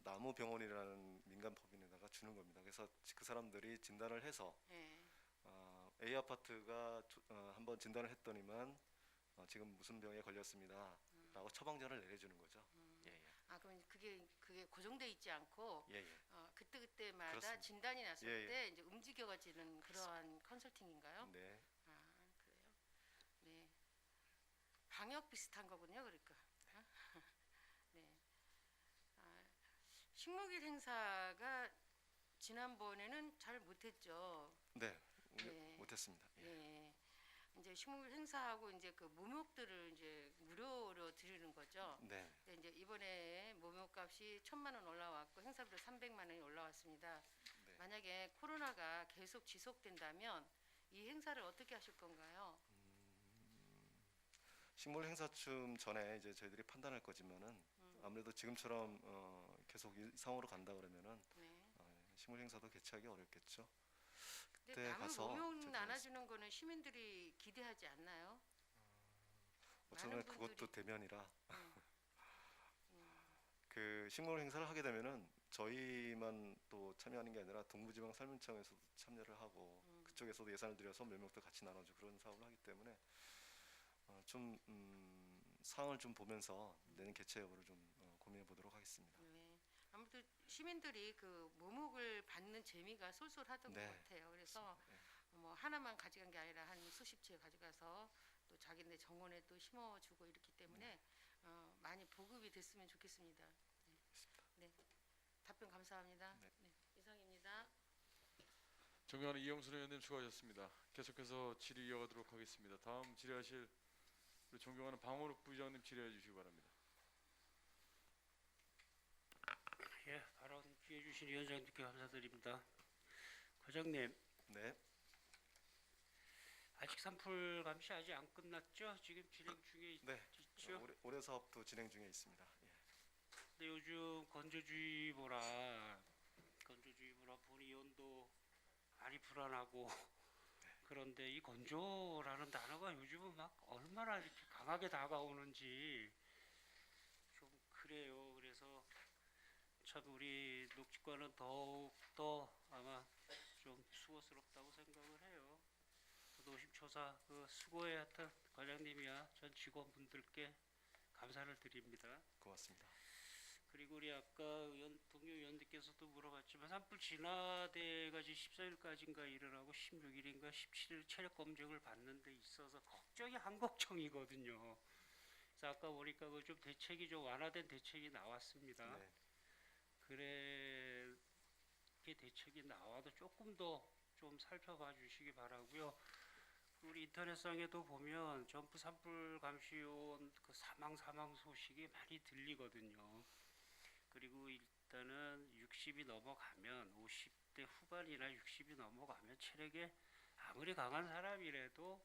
나무병원이라는 민간 법인에다가 주는 겁니다. 그래서 그 사람들이 진단을 해서 예. A 아파트가 한번 진단을 했더니만 지금 무슨 병에 걸렸습니다라고 처방전을 내려주는 거죠. 그럼 그게 고정돼 있지 않고 예. 그때마다 그렇습니다. 진단이 났을 예. 때 이제 움직여가지는 그러한 컨설팅인가요? 네. 그래요? 네. 방역 비슷한 거군요, 그러니까. 네. 식목일 행사가 지난번에는 잘 못했죠. 네. 예. 못했습니다. 예. 예. 이제 식목일 행사하고 이제 모목들을 이제 무료로 드리는 거죠. 네. 근데 이제 이번에 모목값이 1,000만 원 올라왔고 행사비로 300만 원이 올라왔습니다. 네. 만약에 코로나가 계속 지속된다면 이 행사를 어떻게 하실 건가요? 식물 행사쯤 전에 이제 저희들이 판단할 거지만은 아무래도 지금처럼 계속 일상으로 간다 그러면은 네. 식물 행사도 개최하기 어렵겠죠. 근데 그때 나무 가서 모욕 저기 나눠주는 거는 시민들이 기대하지 않나요? 저는 많은 그것도 분들이- 대면이라 음, 식물 행사를 하게 되면은 저희만 또 참여하는 게 아니라 동부지방 살문청에서도 참여를 하고 그쪽에서도 예산을 들여서 몇 명도 같이 나눠주고 그런 사업을 하기 때문에 상황을 좀 보면서 내년 개최 여부를 좀 고민해 보도록 하겠습니다. 네. 아무튼 시민들이 모목을 받는 재미가 쏠쏠하던 네. 것 같아요. 그래서 네. 뭐 하나만 가져간 게 아니라 한 수십 채 가져가서 또 자기네 정원에 또 심어주고 이렇기 때문에 많이 보급이 됐으면 좋겠습니다. 네. 답변 감사합니다. 네. 네. 이상입니다. 존경하는 이영순 의원님 수고하셨습니다. 계속해서 질의 이어가도록 하겠습니다. 다음 질의하실 우리 존경하는 방원욱 부의장님 질의해 주시기 바랍니다. 예, 발언 기회 주신 위원장님께 감사드립니다. 과장님, 네. 아직 산불 감시 아직 안 끝났죠? 지금 진행 중에 네. 있죠? 올해 사업도 진행 중에 있습니다. 예. 근데 요즘 건조주의보라 보니 온도 많이 불안하고 그런데 이 건조라는 단어가 요즘은 막 얼마나 이렇게 강하게 다가오는지 좀 그래요. 그래서 참 우리 녹지과는 더욱 더 아마 좀 수고스럽다고 생각을 해요. 노심초사 그 수고해 하여튼 과장님이야 전 직원분들께 감사를 드립니다. 고맙습니다. 그리고 우리 아까 동료 의원님께서도 물어봤지만 산불 진화대가 지금 14일까지인가 일을 하고 16일인가 17일 체력 검증을 받는 데 있어서 걱정이 한 걱정이거든요. 그래서 아까 보니까 그 좀 대책이 좀 완화된 대책이 나왔습니다. 네. 그래 그 대책이 나와도 조금 더 좀 살펴봐 주시기 바라고요. 우리 인터넷상에도 보면 전부 산불 감시원 그 사망 소식이 많이 들리거든요. 그리고 일단은 60이 넘어가면 50대 후반이나 60이 넘어가면 체력에 아무리 강한 사람이라도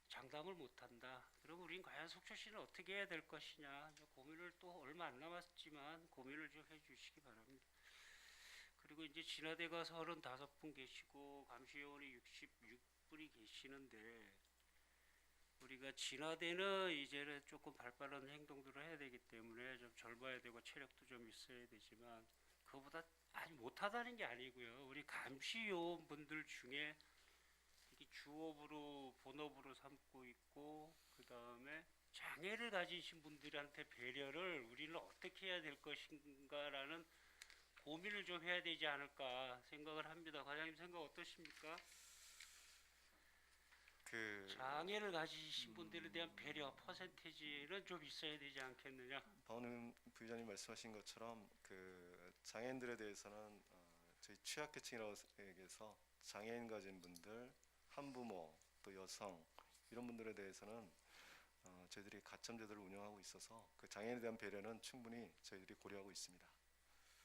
장담을 못한다. 그럼 우린 과연 속초시는 어떻게 해야 될 것이냐 고민을 또 얼마 안 남았지만 고민을 좀 해주시기 바랍니다. 그리고 이제 진화대가 35분 계시고 감시요원이 66분이 계시는데 우리가 진화대는 이제는 조금 발빠른 행동들을 해야 되기 때문에 좀 젊어야 되고 체력도 좀 있어야 되지만 그거보다 아니 못하다는 게 아니고요. 우리 감시요원 분들 중에 이게 주업으로 본업으로 삼고 있고 그 다음에 장애를 가지신 분들한테 배려를 우리는 어떻게 해야 될 것인가라는 고민을 좀 해야 되지 않을까 생각을 합니다. 과장님 생각 어떠십니까? 장애를 가지신 분들에 대한 배려 퍼센테이지는 좀 있어야 되지 않겠느냐? 박원순 부의장님 말씀하신 것처럼 그 장애인들에 대해서는 저희 취약계층이라고해서 장애인 가진 분들, 한부모, 또 여성 이런 분들에 대해서는 저희들이 가점제도를 운영하고 있어서 그 장애인에 대한 배려는 충분히 저희들이 고려하고 있습니다.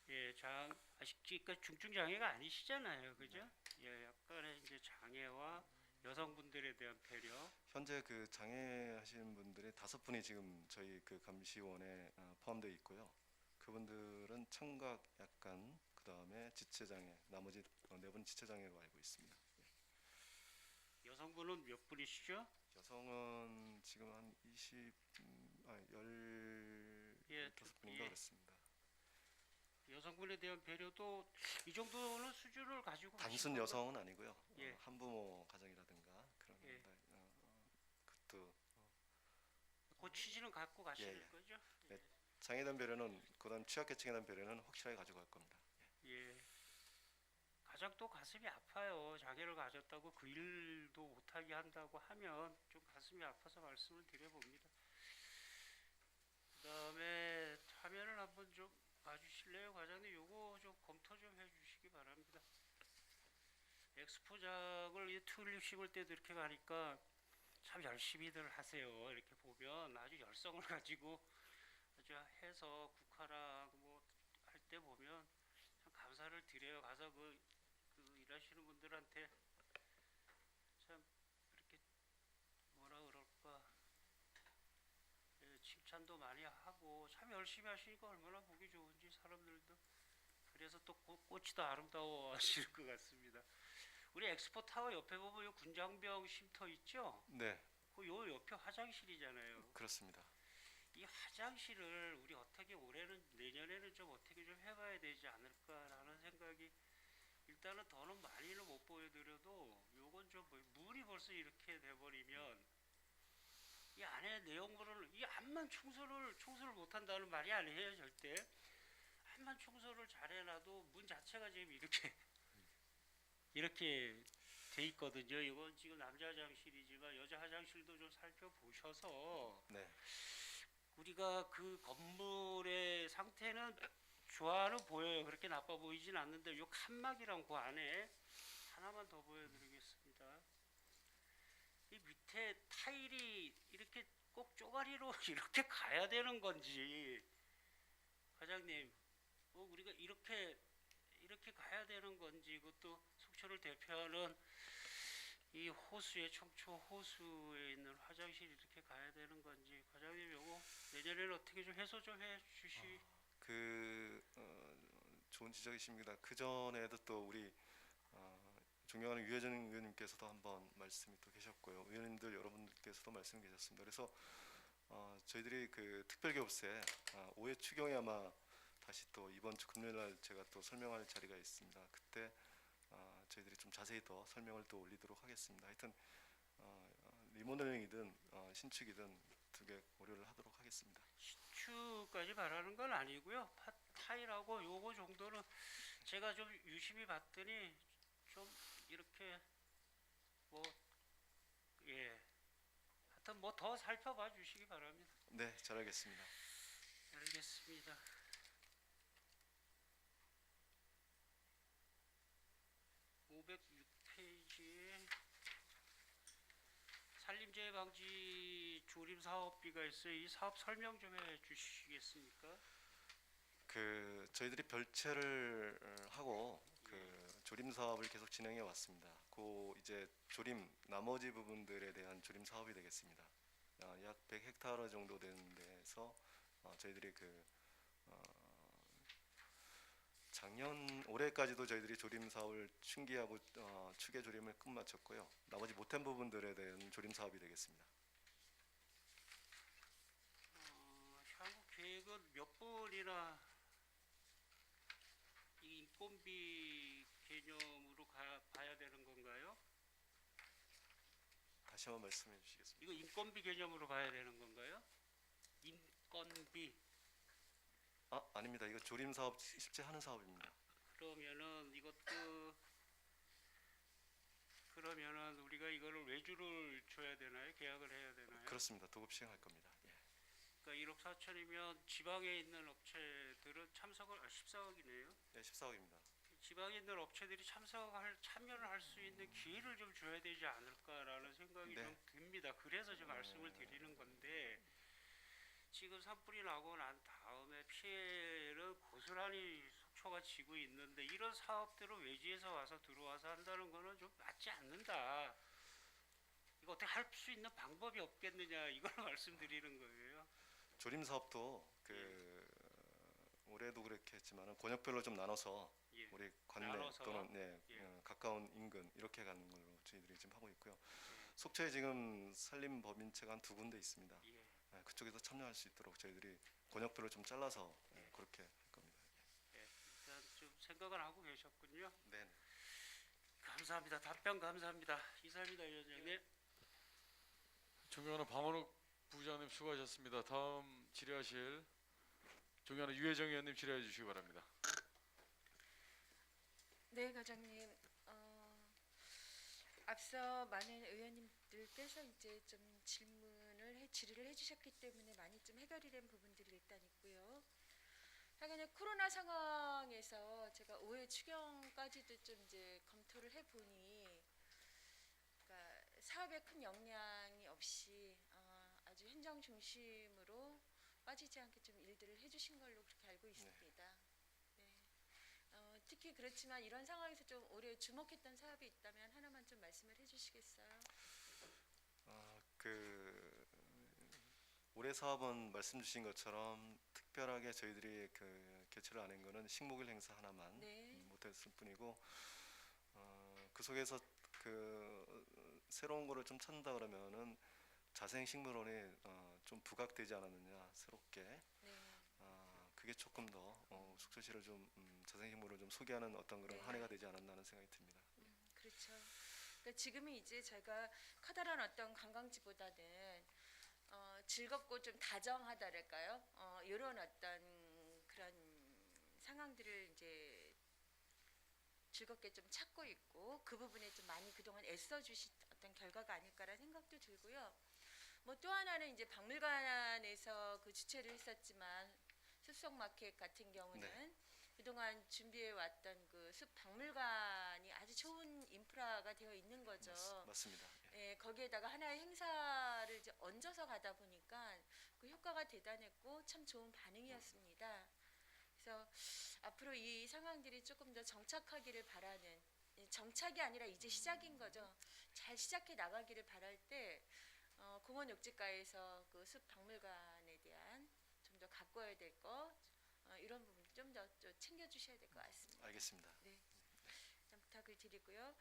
예, 그러니까 중증 장애가 아니시잖아요, 그죠? 예, 약간의 이제 장애와 여성분들에 대한 배려. 현재 그 장애하시는 분들이 5분이 지금 저희 그 감시원에 포함되어 있고요. 그분들은 청각 약간, 그 다음에 지체장애, 나머지 4분 지체장애로 알고 있습니다. 여성분은 몇 분이시죠? 여성은 지금 한 15분인가 그렇습니다. 여성분에 대한 배려도 이 정도는 수준을 가지고 단순 여성은 아니고요. 예. 한부모 가정이라든가 그런 예. 그것도 그 취지는 갖고 가시는 예. 거죠? 네. 장애에 대한 배려는 그다음 취약계층에 대한 배려는 확실하게 가져갈 겁니다. 예. 가장 또 가슴이 아파요. 장애를 가졌다고 그 일도 못하게 한다고 하면 좀 가슴이 아파서 말씀을 드려봅니다. 그 다음에 화면을 한번 좀 봐주실래요, 과장님? 요거 좀 검토 좀 해주시기 바랍니다. 엑스포장을 이 튤립 심을 때도 이렇게 가니까 참 열심히들 하세요. 이렇게 보면 아주 열성을 가지고 아주 해서 국화랑 뭐 할 때 보면 참 감사를 드려요. 가서 그 일하시는 분들한테 참 이렇게 뭐라 그럴까 칭찬도 많이 하고 참 열심히 하시니까 얼마나 보기 좋은지 사람들도 그래서 또 꽃이 더 아름다워 하시는 것 같습니다. 우리 엑스포 타워 옆에 보면 요 군장병 쉼터 있죠? 네, 그 요 옆에 화장실이잖아요. 그렇습니다. 이 화장실을 우리 어떻게 올해는 내년에는 좀 어떻게 좀 해봐야 되지 않을까라는 생각이 일단은 더는 많이는 못 보여드려도 요건 좀 문이 벌써 이렇게 돼버리면 이 안에 내용물을 이 암만 청소를 못한다는 말이 아니에요 절대. 암만 청소를 잘해놔도 문 자체가 지금 이렇게 돼 있거든요. 이건 지금 남자 화장실이지만 여자 화장실도 좀 살펴보셔서 네, 우리가 그 건물의 상태는 좋아는 보여요. 그렇게 나빠 보이진 않는데 요 칸막이랑 그 안에 하나만 더 보여드리겠습니다. 이 밑에 타일이 이렇게 꼭 쪼가리로 이렇게 가야 되는 건지 과장님 우리가 이렇게 가야 되는 건지 그것도 속초를 대표하는 이 호수에 청초 호수에 있는 화장실이 이렇게 가야 되는 건지 과장님 요거 내년에는 어떻게 좀 해소 좀 해주시. 좋은 지적이십니다. 그 전에도 또 우리 존경하는 유해정 의원님께서도 한번 말씀이 또 계셨고요. 의원님들 여러분들께서도 말씀이 계셨습니다. 그래서 저희들이 그 특별교섭에 5회 추경에 아마 다시 또 이번 주 금요일 날 제가 또 설명할 자리가 있습니다. 그때 저희들이 좀 자세히 더 설명을 또 올리도록 하겠습니다. 하여튼 리모델링이든 신축이든 두 개 고려를 하도록 하겠습니다. 신축까지 말하는 건 아니고요. 타일하고 요거 정도는 제가 좀 유심히 봤더니 좀 이렇게 뭐 예. 하여튼 뭐 더 살펴봐 주시기 바랍니다. 네, 잘 알겠습니다. 알겠습니다. (506페이지에) 산림재해 방지 조림 사업비가 있어요. 이 사업 설명 좀 해주시겠습니까? 저희들이 별채를 하고 조림 사업을 계속 진행해 왔습니다. 이제 조림 나머지 부분들에 대한 조림 사업이 되겠습니다. 약 100헥타르 정도 되는 데서 저희들이 올해까지도 저희들이 조림 사업을 충기하고 추계 조림을 끝마쳤고요. 나머지 못한 부분들에 대한 조림 사업이 되겠습니다. 향후 계획은 몇 번이나 이 인건비 개념으로 봐야 되는 건가요? 다시 한번 말씀해 주시겠습니까? 이거 인건비 개념으로 봐야 되는 건가요? 인건비. 아닙니다. 이거 조림 사업 실제 하는 사업입니다. 그러면은 우리가 이거를 외주를 줘야 되나요? 계약을 해야 되나요? 그렇습니다. 도급 시행할 겁니다. 예. 그러니까 1억 4천이면 지방에 있는 업체들은 14억이네요. 네, 14억입니다. 지방에 있는 업체들이 참여를 할 수 있는 기회를 좀 줘야 되지 않을까라는 생각이 네. 좀 듭니다. 그래서 좀 말씀을 드리는 건데 지금 산불이 나고 난 다음에 피해를 고스란히 속초가 지고 있는데 이런 사업들을 외지에서 들어와서 한다는 거는 좀 맞지 않는다. 이거 어떻게 할 수 있는 방법이 없겠느냐 이걸 말씀드리는 거예요. 조림 사업도 올해도 그렇게 했지만 권역별로 좀 나눠서 예. 우리 관내 나눠서? 또는 예. 가까운 인근 이렇게 가는 걸로 저희들이 지금 하고 있고요. 속초에 지금 산림 법인체가 한 2군데 있습니다. 예. 그쪽에서 참여할 수 있도록 저희들이 권역별로 좀 잘라서 그렇게 할 겁니다. 예. 일단 좀 생각을 하고 계셨군요. 네. 감사합니다. 답변 감사합니다. 이사입니다, 위원장님. 존경하는 방원욱 부장님 수고하셨습니다. 다음 질의하실 존경하는 유해정 의원님 질의해 주시기 바랍니다. 네, 과장님. 앞서 많은 의원님들께서 이제 좀 질의를 해주셨기 때문에 많이 좀 해결이 된 부분들이 일단 있고요. 하여간에 코로나 상황에서 제가 5회 추경까지도 좀 이제 검토를 해보니, 그러니까 사업에 큰 영향이 없이 아주 현장 중심으로 빠지지 않게 좀 일들을 해주신 걸로 그렇게 알고 있습니다. 네. 특히 그렇지만 이런 상황에서 좀 올해 주목했던 사업이 있다면 하나만 좀 말씀을 해주시겠어요? 올해 사업은 말씀 주신 것처럼 특별하게 저희들이 개최를 안 한 거는 식목일 행사 하나만 네. 못했을 뿐이고 그 속에서 새로운 거를 좀 찾는다 그러면은 자생식물원이 좀 부각되지 않았느냐 새롭게 네. 그게 조금 더 속초시를 좀 자생식물을 좀 소개하는 어떤 그런 네. 한 해가 되지 않았나 하는 생각이 듭니다. 그렇죠. 그러니까 지금이 이제 저희가 커다란 어떤 관광지보다는 즐겁고 좀 다정하다랄까요? 이런 어떤 그런 상황들을 이제 즐겁게 좀 찾고 있고 그 부분에 좀 많이 그동안 애써주신 어떤 결과가 아닐까라는 생각도 들고요. 뭐 또 하나는 이제 박물관에서 그 주최를 했었지만 숲속 마켓 같은 경우는 그동안 준비해 왔던 그 숲 박물관이 아주 좋은 인프라가 되어 있는 거죠. 맞습니다. 예, 거기에다가 하나의 행사를 이제 얹어서 가다 보니까 그 효과가 대단했고 참 좋은 반응이었습니다. 그래서 앞으로 이 상황들이 조금 더 정착하기를 바라는, 정착이 아니라 이제 시작인 거죠. 잘 시작해 나가기를 바랄 때 공원 욕지가에서 그 숲 박물관에 대한 바꿔야 될 거 이런 부분 좀 더 챙겨 주셔야 될 것 같습니다. 알겠습니다. 좀 부탁을 드리고요.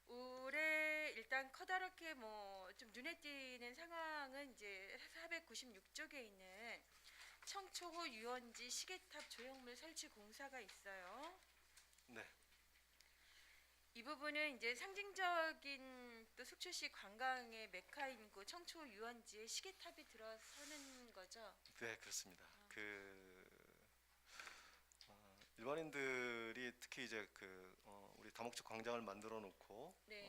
올해 일단 커다랗게 뭐 좀 눈에 띄는 상황은 이제 496쪽에 있는 청초호 유원지 시계탑 조형물 설치 공사가 있어요. 네. 이 부분은 이제 상징적인 또 속초시 관광의 메카인 그 청초호 유원지에 시계탑이 들어서는 거죠. 네, 그렇습니다. 일반인들이 특히 이제 우리 다목적 광장을 만들어 놓고 네.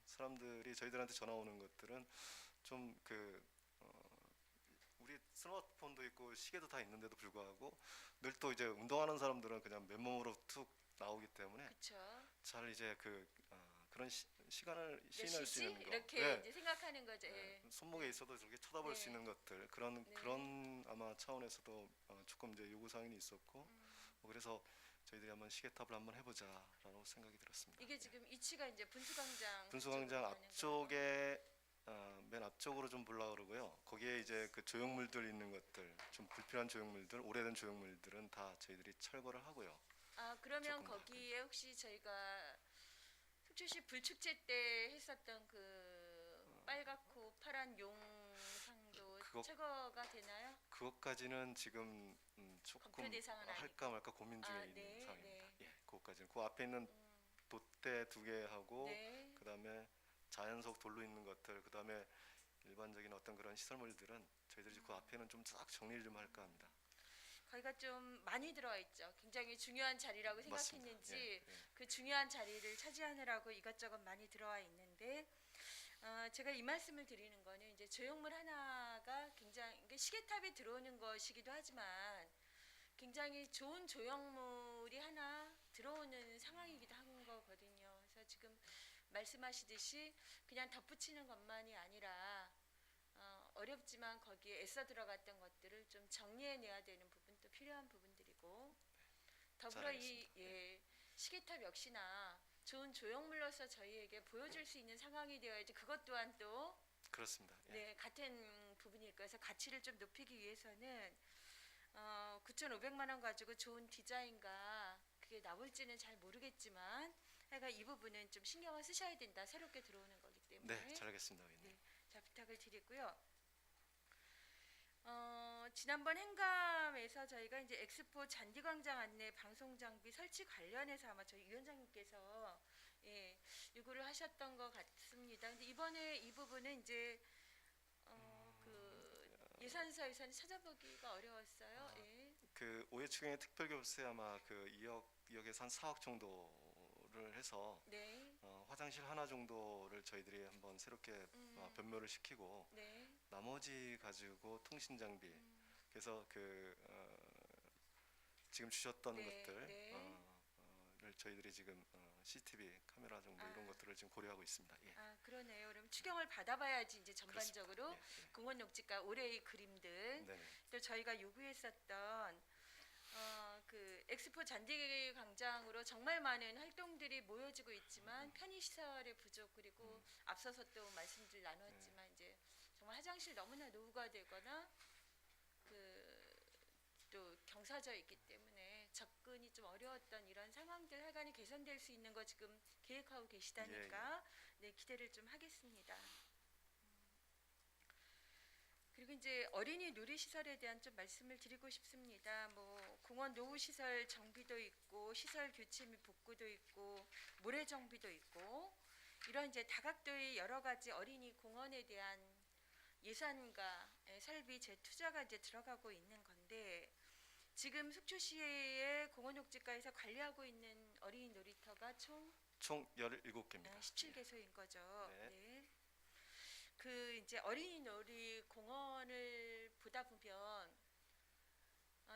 사람들이 저희들한테 전화 오는 것들은 좀 우리 스마트폰도 있고 시계도 다 있는데도 불구하고 늘 또 이제 운동하는 사람들은 그냥 맨몸으로 툭 나오기 때문에 그렇죠. 잘 이제 그런 시간을 몇 시인할 수 시지? 있는 거, 이렇게 네. 이제 생각하는 거죠. 예. 손목에 있어도 저렇게 쳐다볼 네. 수 있는 것들 네. 그런 아마 차원에서도 조금 이제 요구 사항이 있었고 음. 그래서 저희들이 한번 시계탑을 한번 해보자라고 생각이 들었습니다. 이게 지금 위치가 이제 분수광장 분수광장 그쪽으로 가는 앞쪽에 맨 앞쪽으로 좀 보려고 그러고요. 거기에 이제 그 조형물들 있는 것들, 좀 불필요한 조형물들, 오래된 조형물들은 다 저희들이 철거를 하고요. 그러면 조금 거기에 혹시 저희가 속초시 불축제 때 했었던 그 빨갛고 파란 용상도 그거- 철거가 되나요? 그것까지는 지금 조금 검토 대상은 할까 말까 고민 중에 있는 네, 상황입니다. 네. 예, 그것까지는 그 앞에 있는 돛대 2개 하고 네. 그다음에 자연석 돌로 있는 것들, 그다음에 일반적인 어떤 그런 시설물들은 저희들이 그 앞에는 좀 싹 정리를 좀 할까 합니다. 거기가 좀 많이 들어와 있죠. 굉장히 중요한 자리라고 맞습니다. 생각했는지 예, 예. 그 중요한 자리를 차지하느라고 이것저것 많이 들어와 있는데 제가 이 말씀을 드리는 거는 이제 조형물 하나가 굉장히 이게 시계탑이 들어오는 것이기도 하지만 굉장히 좋은 조형물이 하나 들어오는 상황이기도 한 거거든요. 그래서 지금 말씀하시듯이 그냥 덧붙이는 것만이 아니라 어렵지만 거기에 애써 들어갔던 것들을 좀 정리해내야 되는 부분도 필요한 부분들이고 더불어 이 시계탑 역시나 좋은 조형물로서 저희에게 보여줄 수 있는 상황이 되어야지 그것 또한 또 그렇습니다. 예. 네, 같은 부분일 거여서 가치를 좀 높이기 위해서는 9,500만 원 가지고 좋은 디자인과 그게 나올지는 잘 모르겠지만 하여간 이 부분은 좀 신경을 쓰셔야 된다. 새롭게 들어오는 거기 때문에. 네, 잘하겠습니다, 의원님. 네, 자 부탁을 드리고요. 지난번 행감에서 저희가 이제 엑스포 잔디광장 안내 방송 장비 설치 관련해서 아마 저희 위원장님께서 요구를 하셨던 것 같습니다. 근데 이번에 이 부분은 이제 그 예산서에서는 찾아보기가 어려웠어요. 예. 그 오해추경의 특별교부세 아마 그 2억에서 한 4억 정도를 해서 네. 화장실 하나 정도를 저희들이 한번 새롭게 변모를 시키고 네. 나머지 가지고 통신 장비 그래서 지금 주셨던 네, 것들 네. 를 저희들이 지금 CCTV 카메라 정도 이런 것들을 지금 고려하고 있습니다. 예. 그러네요. 그럼 추경을 받아봐야지 이제 전반적으로 그렇습니다. 예, 공원 녹지가 올해의 그림들 네네. 또 저희가 요구했었던 그 엑스포 잔디 광장으로 정말 많은 활동들이 모여지고 있지만 편의 시설의 부족 그리고 앞서서 또 말씀들 나눴지만 이제 정말 화장실 너무나 노후가 되거나 또 경사져 있기 때문에 접근이 좀 어려웠던 이런 상황들 하간이 개선될 수 있는 거 지금 계획하고 계시다니까 네, 기대를 좀 하겠습니다. 그리고 이제 어린이 놀이시설에 대한 좀 말씀을 드리고 싶습니다. 뭐 공원 노후 시설 정비도 있고 시설 교체 및 복구도 있고 모래 정비도 있고 이런 이제 다각도의 여러 가지 어린이 공원에 대한 예산과 설비 재투자가 이제 들어가고 있는 건데 지금 속초시의 공원녹지가에서 관리하고 있는 어린이 놀이터가 총 17개입니다. 17개소인 거죠. 네. 네. 그 이제 어린이 놀이 공원을 보다 보면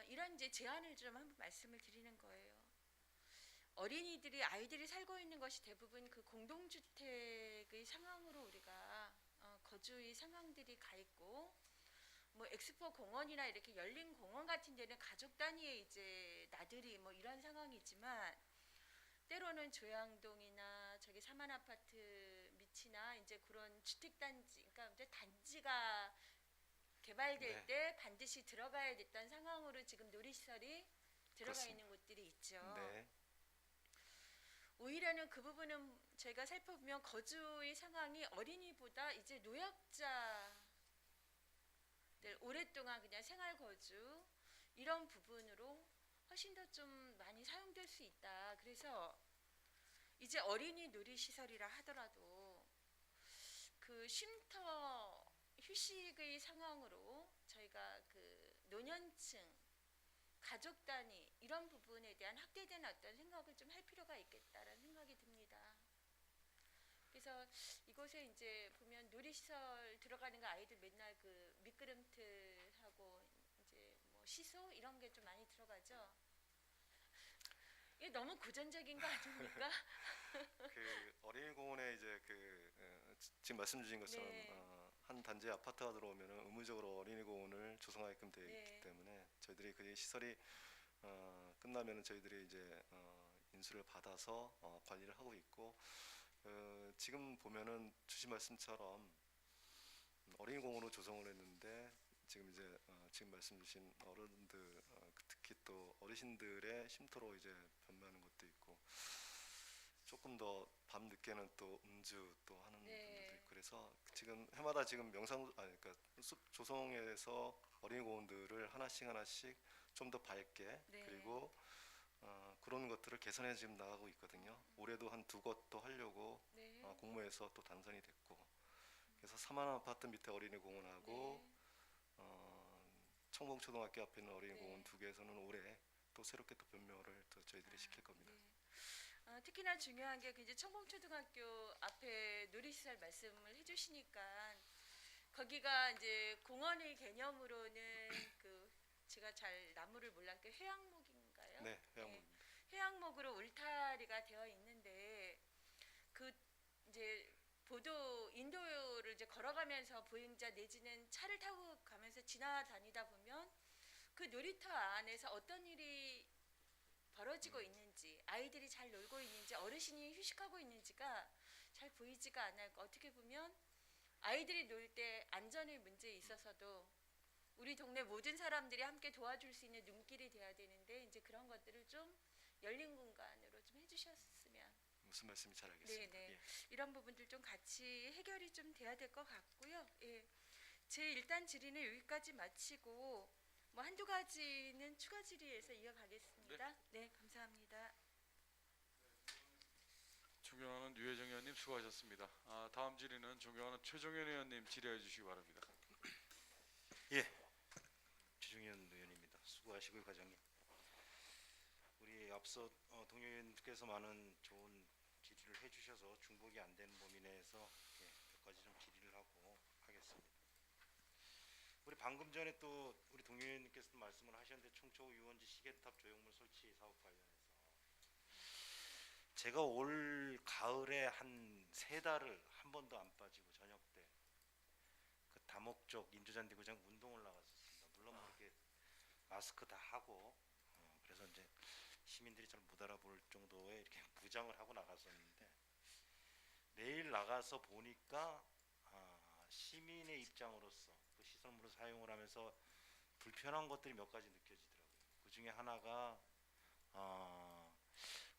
이런 이제 제안을 좀 한번 말씀을 드리는 거예요. 아이들이 살고 있는 것이 대부분 그 공동주택의 상황으로 우리가 거주의 상황들이 가 있고 뭐 엑스포 공원이나 이렇게 열린 공원 같은 데는 가족 단위의 이제 나들이 뭐 이런 상황이지만 때로는 조양동이나 저기 사만 아파트 밑이나 이제 그런 주택 단지, 그러니까 이제 단지가 개발될 네. 때 반드시 반드시 들어가야 됐던 상황으로 지금 놀이시설이 들어가 그렇습니다. 있는 곳들이 있죠. 네. 오히려는 그 부분은 저희가 살펴보면 거주의 상황이 어린이보다 이제 노약자들 오랫동안 그냥 생활 거주 이런 부분으로 훨씬 더 좀 많이 사용될 수 있다. 그래서 이제 어린이 놀이시설이라 하더라도 그 쉼터 휴식의 상황으로 저희가 그 노년층 가족 단위 이런 부분에 대한 확대된 어떤 생각을 좀 할 필요가 있겠다라는 생각이 듭니다. 그래서 이곳에 이제 보면 놀이시설 들어가는 거 아이들 맨날 그 미끄럼틀하고 이제 뭐 시소 이런 게 좀 많이 들어가죠. 이게 너무 고전적인 거 아닙니까? 그 어린이공원에 이제 지금 말씀 주신 것처럼 네. 한 단지에 아파트가 들어오면 의무적으로 어린이공원을 조성하게끔 되어 네. 있기 때문에 저희들이 그 시설이 끝나면 저희들이 이제 인수를 받아서 관리를 하고 있고 지금 보면은 주신 말씀처럼 어린이공원으로 조성을 했는데 지금 이제 지금 말씀 주신 어른들 특히 또 어르신들의 쉼터로 이제 변모하는 것도 있고 조금 더 밤 늦게는 또 음주 또 하는 네. 분들도 있고 그래서 지금 해마다 지금 그러니까 조성에서 어린이공원들을 하나씩 좀 더 밝게 네. 그리고 그런 것들을 개선해 지금 나가고 있거든요. 올해도 한 2곳 또 하려고 네. 공모해서 또 당선이 됐고 그래서 사만 아파트 밑에 어린이공원하고 네. 청봉초등학교 앞에 있는 어린이공원 네. 2개에서는 올해 또 새롭게 또 변모를 또 저희들이 시킬 겁니다. 네. 특히나 중요한 게 이제 청봉초등학교 앞에 놀이시설 말씀을 해주시니까 거기가 이제 공원의 개념으로는 그 제가 잘 나무를 몰랐게 회양목인가요? 네, 회양목입니다. 회양목으로 울타리가 되어 있는데 그 이제 인도를 이제 걸어가면서 보행자 내지는 차를 타고 가면서 지나다니다 보면 그 놀이터 안에서 어떤 일이 벌어지고 있는지 아이들이 잘 놀고 있는지 어르신이 휴식하고 있는지가 잘 보이지가 않아요. 어떻게 보면 아이들이 놀 때 안전의 문제에 있어서도 우리 동네 모든 사람들이 함께 도와줄 수 있는 눈길이 돼야 되는데 이제 그런 것들을 좀 열린 공간으로 좀 해주셨으면 무슨 말씀인지 잘 알겠습니다. 네네. 예. 이런 부분들 좀 같이 해결이 좀 돼야 될 것 같고요. 예. 제 일단 질의는 여기까지 마치고 뭐 한두 가지는 추가 질의에서 이어가겠습니다. 네, 감사합니다. 존경하는 유혜정 의원님 수고하셨습니다. 다음 질의는 존경하는 최종현 의원님 질의해 주시기 바랍니다. 최종현 의원입니다. 수고하시고요, 과장님. 우리 앞서 동료 의원님께서 많은 좋은 질의를 해주셔서 중복이 안 되는 범위 내에서 몇 가지 좀 질의를 하고 하겠습니다. 우리 방금 전에 또 우리 동료 의원님께서도 말씀을 하셨는데 청초 유원지 시계탑 조형물 설치 사업 관련해서 제가 올 가을에 한 3달을 한 번도 안 빠지고 저녁 때 그 다목적 인조잔디구장 운동을 나갔었습니다. 물론 뭐 이렇게 마스크 다 하고 그래서 이제 시민들이 잘 못 알아볼 정도의 이렇게 무장을 하고 나갔었는데 매일 나가서 보니까 시민의 입장으로서 그 시설물을 사용을 하면서 불편한 것들이 몇 가지 느껴지더라고요. 그 중에 하나가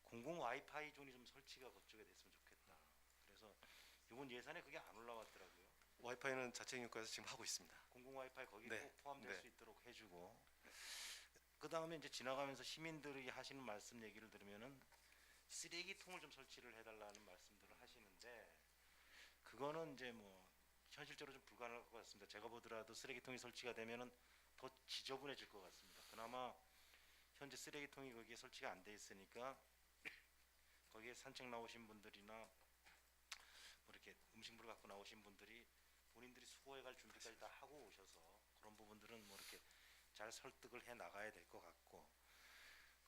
공공 와이파이 존이 좀 설치가 그쪽에 됐으면 좋겠다. 그래서 이번 예산에 그게 안 올라왔더라고요. 와이파이는 자치행정과에서 지금 하고 있습니다. 공공 와이파이 거기 네, 꼭 포함될 네. 수 있도록 해주고 그 다음에 이제 지나가면서 시민들이 하시는 말씀 얘기를 들으면은 쓰레기통을 좀 설치를 해달라는 말씀들을 하시는데 그거는 이제 뭐 현실적으로 좀 불가능할 것 같습니다. 제가 보더라도 쓰레기통이 설치가 되면은 더 지저분해질 것 같습니다. 그나마 현재 쓰레기통이 거기에 설치가 안 돼 있으니까 거기에 산책 나오신 분들이나 뭐 이렇게 음식물을 갖고 나오신 분들이 본인들이 수거해갈 준비까지 다 하고 오셔서 그런 부분들은 뭐 이렇게 잘 설득을 해 나가야 될 것 같고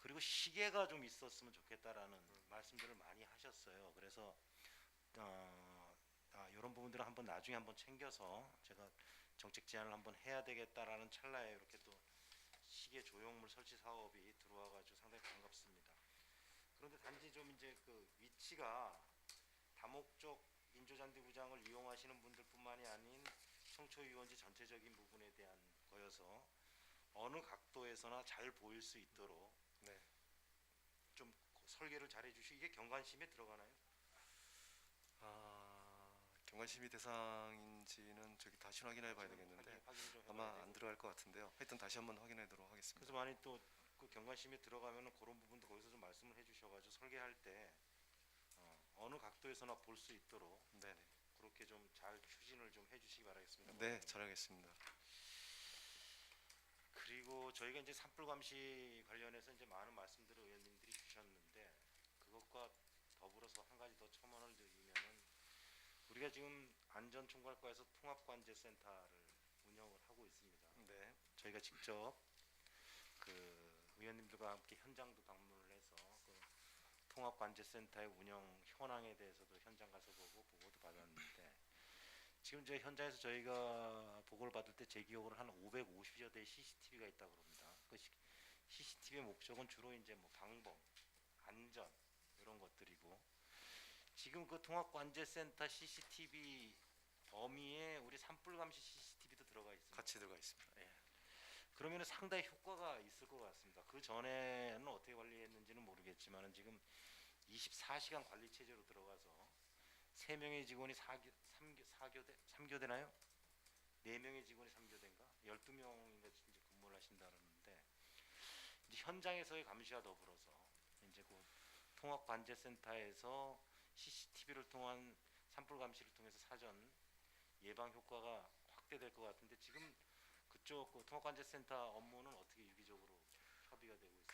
그리고 시계가 좀 있었으면 좋겠다라는 말씀들을 많이 하셨어요. 그래서 이런 부분들을 한번 나중에 한번 챙겨서 제가 정책 제안을 한번 해야 되겠다라는 찰나에 이렇게 또 시계 조형물 설치 사업이 들어와가지고 상당히 반갑습니다. 그런데 단지 좀 이제 그 위치가 다목적 인조잔디구장을 이용하시는 분들뿐만이 아닌 청초유원지 전체적인 부분에 대한 거여서 어느 각도에서나 잘 보일 수 있도록 네. 좀 설계를 잘 해주시. 이게 경관심에 들어가나요? 경관심의 대상인지는 저기 다시 확인해 봐야 되겠는데 확인 좀 해봐야 아마 되고. 안 들어갈 것 같은데요. 하여튼 다시 한번 확인하도록 하겠습니다. 그래서 만약 또 그 경관심에 들어가면은 그런 부분도 거기서 좀 말씀을 해주셔가지고 설계할 때 어느 각도에서나 볼 수 있도록 네네. 그렇게 좀 잘 추진을 좀 해주시기 바라겠습니다. 네, 잘하겠습니다. 그리고 저희가 이제 산불 감시 관련해서 이제 많은 말씀들을 의원님들이 주셨는데 그것과 더불어서 한 가지 더 첨언을 드리면은 우리가 지금 안전총괄과에서 통합관제센터를 운영을 하고 있습니다. 네. 저희가 직접 그 의원님들과 함께 현장도 방문을 해서 그 통합관제센터의 운영 현황에 대해서도 현장 가서 보고 보고도 받았는데 지금 이제 현장에서 저희가 보고를 받을 때 제 기억으로 한 550여 대의 CCTV가 있다고 그럽니다. 그 CCTV의 목적은 주로 이제 뭐 방범, 안전 이런 것들이고 지금 그 통합관제센터 CCTV 범위에 우리 산불 감시 CCTV도 들어가 있습니다. 같이 들어가 있습니다. 예. 그러면 상당히 효과가 있을 것 같습니다. 그 전에는 어떻게 관리했는지는 모르겠지만 지금 24시간 관리 체제로 들어가서 3명의 직원이 3교대나요? 4명의 직원이 3교대인가? 12명인가 이제 근무를 하신다는데 이제 현장에서의 감시와 더불어서 이제 그 통합관제센터에서 CCTV를 통한 산불 감시를 통해서 사전 예방 효과가 확대될 것 같은데 지금 그쪽 그 통합관제센터 업무는 어떻게 유기적으로 협의가 되고 있습니까?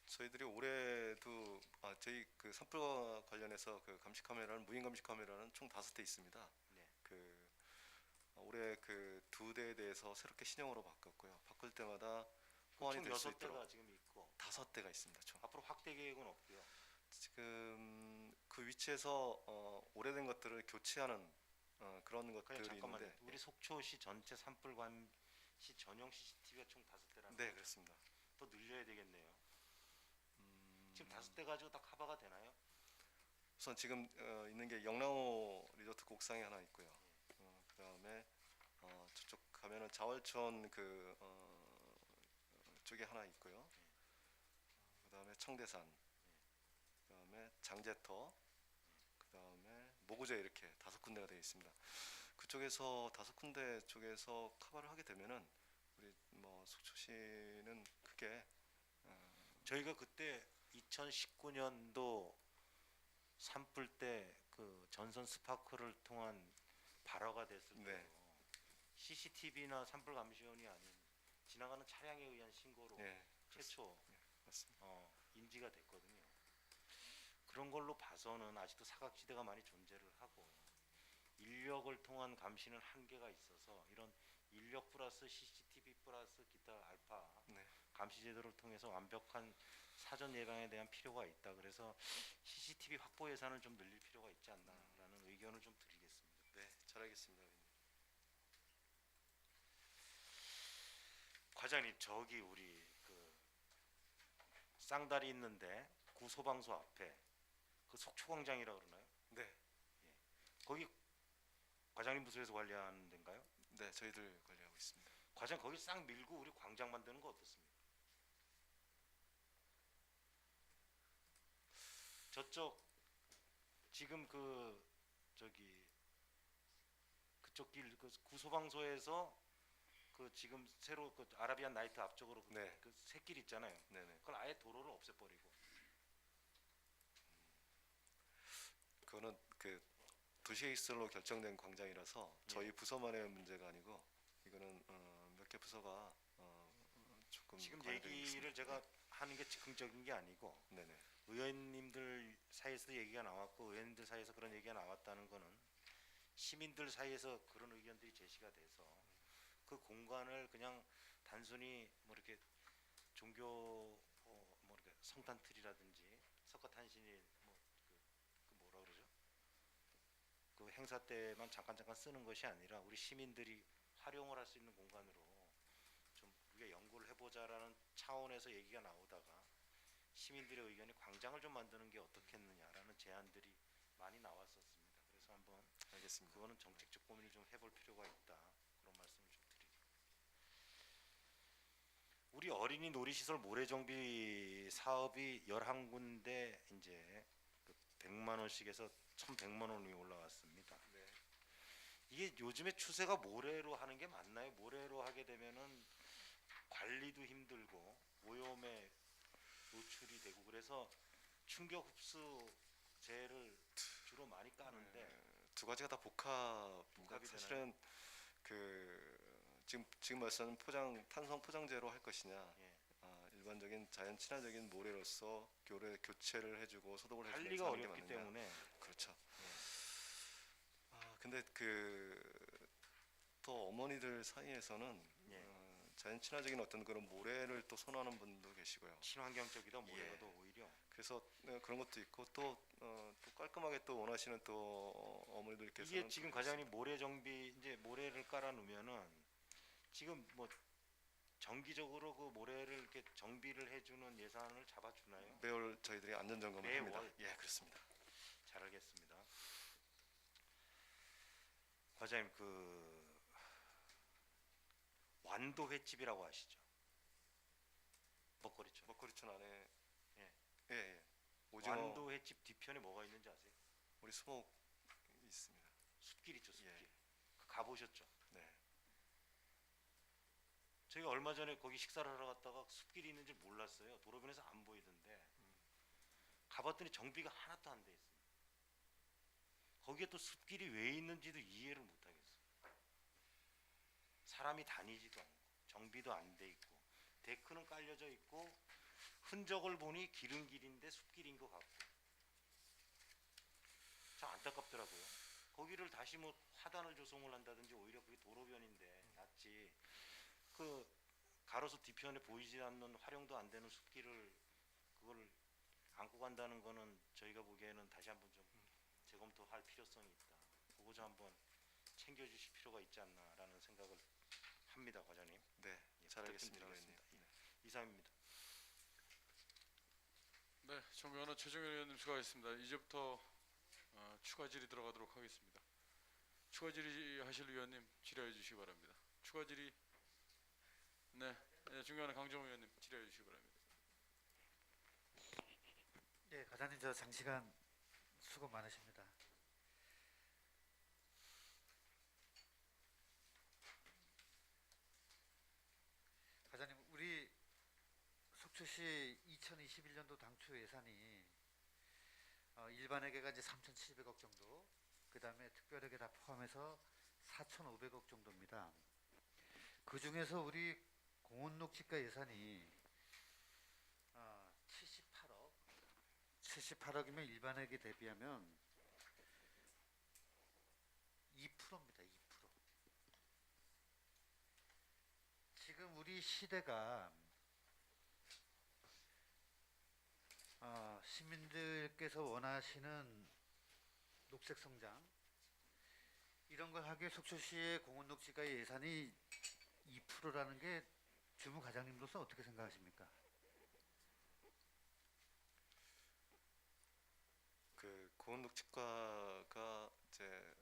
저희들이 올해도 저희 그 산불과 관련해서 그 감시 카메라는 무인 감시 카메라는 총 5대 있습니다. 네. 올해 그 2대에 대해서 새롭게 신형으로 바꿨고요. 바꿀 때마다 호환이 총 될 수 있도록 6대가 지금 있고 5대가 있습니다. 총. 앞으로 확대 계획은 없고요. 지금 그 위치에서 오래된 것들을 교체하는 그런 그냥 것들이 잠깐만요. 있는데 우리 속초시 전체 산불 감시 전용 CCTV가 총 5대라는 네, 거죠? 그렇습니다. 더 늘려야 되겠네요. 음, 지금 5대 가지고 다 커버가 되나요? 우선 지금 있는 게 영랑호 리조트 곡상에 하나 있고요. 그다음에 저쪽 가면은 자월천 쪽에 하나 있고요. 그다음에 청대산, 그다음에 장제터, 그다음에 모구제 이렇게 5군데가 되어 있습니다. 그쪽에서 5군데 쪽에서 커버를 하게 되면은 우리 뭐 속초시는 크게 저희가 그때 2019년도 산불 때 그 전선 스파크를 통한 발화가 됐을 네. 때도 CCTV나 산불 감시원이 아닌 지나가는 차량에 의한 신고로 예, 최초 맞습니다. 인지가 됐거든요. 그런 걸로 봐서는 아직도 사각지대가 많이 존재를 하고 인력을 통한 감시는 한계가 있어서 이런 인력 플러스 CCTV 플러스 기타 알파 네. 감시 제도를 통해서 완벽한 사전 예방에 대한 필요가 있다. 그래서 CCTV 확보 예산을 좀 늘릴 필요가 있지 않나라는 의견을 좀 드리겠습니다. 네, 잘하겠습니다. 과장님, 저기 우리 그 쌍다리 있는데 구소방소 앞에 그 속초광장이라 그러나요? 네, 거기 과장님 부서에서 관리하는 데인가요? 네, 저희들 관리하고 있습니다. 과장 거기 싹 밀고 우리 광장 만드는 거 어떻습니까? 저쪽 지금 그 저기 그쪽 길 그 구소방소에서 그 지금 새로 그 아라비안 나이트 앞쪽으로 네. 그 새길 있잖아요. 네네. 그걸 아예 도로를 없애버리고 그거는 그 도시에이스로 결정된 광장이라서 저희 부서만의 문제가 아니고 이거는 몇 개 부서가 조금 지금 관여되어 얘기를 있습니다. 제가 하는 게 즉흥적인 게 아니고 네네. 의원님들 사이에서도 얘기가 나왔고 의원님들 사이에서 그런 얘기가 나왔다는 거는 시민들 사이에서 그런 의견들이 제시가 돼서 그 공간을 그냥 단순히 뭐 이렇게 종교 뭐 이렇게 성탄틀이라든지 석가탄신일 그 뭐라 그러죠? 그 행사 때만 잠깐 쓰는 것이 아니라 우리 시민들이 활용을 할 수 있는 공간으로 좀 우리가 연구를 해보자라는 차원에서 얘기가 나오다가 시민들의 의견이 광장을 좀 만드는 게 어떻겠느냐라는 제안들이 많이 나왔었습니다. 그래서 한번 알겠습니다. 그거는 정책적 고민을 좀 해볼 필요가 있다. 그런 말씀을 좀 드리고. 우리 어린이 놀이시설 모래 정비 사업이 11군데 이제 그 100만 원씩에서 1,100만 원이 올라왔습니다. 네. 이게 요즘에 추세가 모래로 하는 게 맞나요? 모래로 하게 되면은 관리도 힘들고 오염에 노출이 되고 그래서 충격 흡수제를 주로 많이 까는데 두 가지가 다 복합이 사실은 그 지금 말씀하신 탄성 포장재로 할 것이냐, 예. 일반적인 자연 친화적인 모래로서 교체를 해주고 소독을 해주는 관리가 하는 게 어렵기 맞느냐. 때문에 그렇죠. 근데 또 어머니들 사이에서는 예. 자연 친화적인 어떤 그런 모래를 또 선호하는 분도 계시고요. 친환경적이다 모래가 예. 더 오히려 그래서 그런 것도 있고 또 깔끔하게 또 원하시는 또 어머니들께서는 이게 지금 또 과장님 모래 정비 이제 모래를 깔아 놓으면은 지금 뭐 정기적으로 그 모래를 이렇게 정비를 해주는 예산을 잡아주나요? 매월 저희들이 안전 점검을 매월? 합니다. 예, 그렇습니다. 잘 알겠습니다. 과장님 그 완도 횟집이라고 아시죠? 먹거리촌. 먹거리촌 안에 예. 예. 오징어 완도 횟집 뒤편에 뭐가 있는지 아세요? 우리 수목 있습니다. 숲길 있죠, 숲길. 예. 그 가보셨죠? 네. 저희가 얼마 전에 거기 식사를 하러 갔다가 숲길이 있는 줄 몰랐어요. 도로변에서 안 보이던데 가봤더니 정비가 하나도 안 돼 있어요. 거기에 또 숲길이 왜 있는지도 이해를 못 하겠어요. 사람이 다니지도 않고 정비도 안 돼 있고 데크는 깔려져 있고 흔적을 보니 길은 길인데 숲길인 것 같고 참 안타깝더라고요. 거기를 다시 뭐 화단을 조성을 한다든지 오히려 그게 도로변인데 낫지 그 가로수 뒤편에 보이지 않는 활용도 안 되는 숲길을 그걸 안고 간다는 거는 저희가 보기에는 다시 한번 좀 재검토할 필요성이 있다. 그거 좀 한번 챙겨주실 필요가 있지 않나라는 생각을 합니다, 과장님. 네. 예, 잘 부탁 좀 알겠습니다. 드리겠습니다. 의원님. 네, 이상입니다. 네, 정의원은 최정현 의원님 수고하셨습니다. 이제부터 추가 질의 들어가도록 하겠습니다. 추가 질의하실 의원님 질의해 주시기 바랍니다. 추가 질의. 네, 존경하는 강정호 의원님 질의해 주시기 바랍니다. 예, 과장님 저 장시간 수고 많으십니다. 과장님 우리 속초시 2021년도 당초 예산이 일반회계가 이제 3,700억 정도, 그 다음에 특별회계 다 포함해서 4,500억 정도입니다. 그 중에서 우리 공원녹지가 예산이 78억이면 일반회계 대비하면 2%입니다. 2%. 지금 우리 시대가 시민들께서 원하시는 녹색 성장 이런 걸 하기에 속초시의 공원녹지가의 예산이 2%라는 게 주무 과장님으로서 어떻게 생각하십니까? 고원녹지과가 이제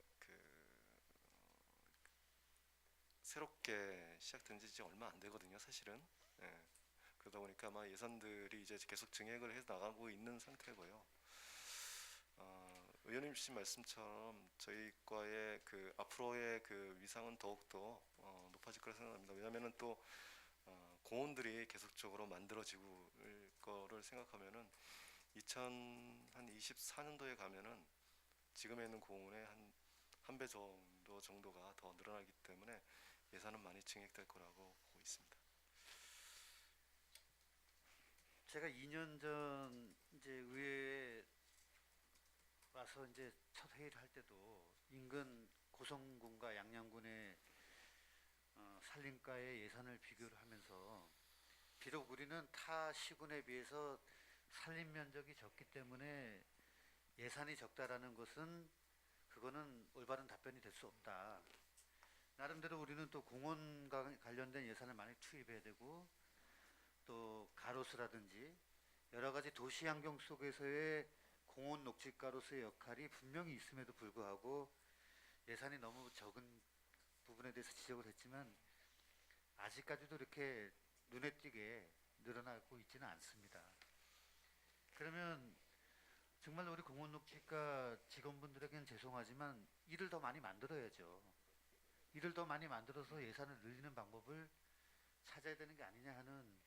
새롭게 시작된 지 이제 얼마 안 되거든요, 사실은. 예. 그러다 보니까 아마 예산들이 이제 계속 증액을 해 나가고 있는 상태고요. 의원님씨 말씀처럼 저희 과의 앞으로의 위상은 더욱더 높아질 거라 생각합니다. 왜냐하면은 또 공원들이 계속적으로 만들어지고 거를 생각하면은 2024년도에 가면은 지금에 있는 공원의 한 배 정도가 더 늘어나기 때문에 예산은 많이 증액될 거라고 보고 있습니다. 제가 2년 전 이제 의회에 와서 이제 첫 회의를 할 때도 인근 고성군과 양양군의 산림과의 예산을 비교를 하면서 비록 우리는 타 시군에 비해서 산림 면적이 적기 때문에 예산이 적다라는 것은 그거는 올바른 답변이 될 수 없다. 나름대로 우리는 또 공원과 관련된 예산을 많이 투입해야 되고 또 가로수라든지 여러 가지 도시 환경 속에서의 공원 녹지가로서의 역할이 분명히 있음에도 불구하고 예산이 너무 적은 부분에 대해서 지적을 했지만 아직까지도 이렇게 눈에 띄게 늘어나고 있지는 않습니다. 그러면 정말 우리 공원녹지과 직원분들에게는 죄송하지만 일을 더 많이 만들어야죠. 일을 더 많이 만들어서 예산을 늘리는 방법을 찾아야 되는 게 아니냐 하는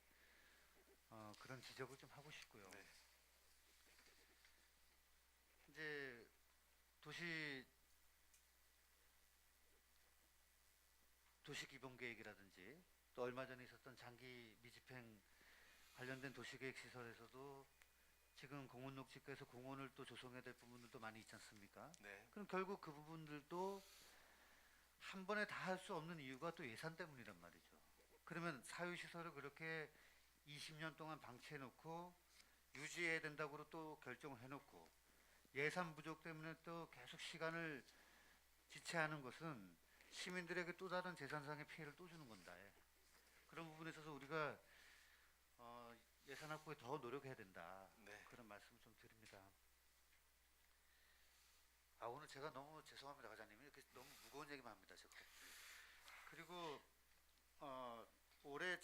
그런 지적을 좀 하고 싶고요. 네. 이제 도시기본계획이라든지 또 얼마 전에 있었던 장기 미집행 관련된 도시계획 시설에서도 지금 공원녹지과에서 공원을 또 조성해야 될 부분들도 많이 있지 않습니까? 네. 그럼 결국 그 부분들도 한 번에 다 할 수 없는 이유가 또 예산 때문이란 말이죠. 그러면 사유시설을 그렇게 20년 동안 방치해놓고 유지해야 된다고 또 결정을 해놓고 예산 부족 때문에 또 계속 시간을 지체하는 것은 시민들에게 또 다른 재산상의 피해를 또 주는 건다. 그런 부분에 있어서 우리가 예산 확보에 더 노력해야 된다. 네. 그런 말씀을 좀 드립니다. 오늘 제가 너무 죄송합니다, 과장님. 이렇게 너무 무거운 얘기만 합니다, 제가. 그리고 올해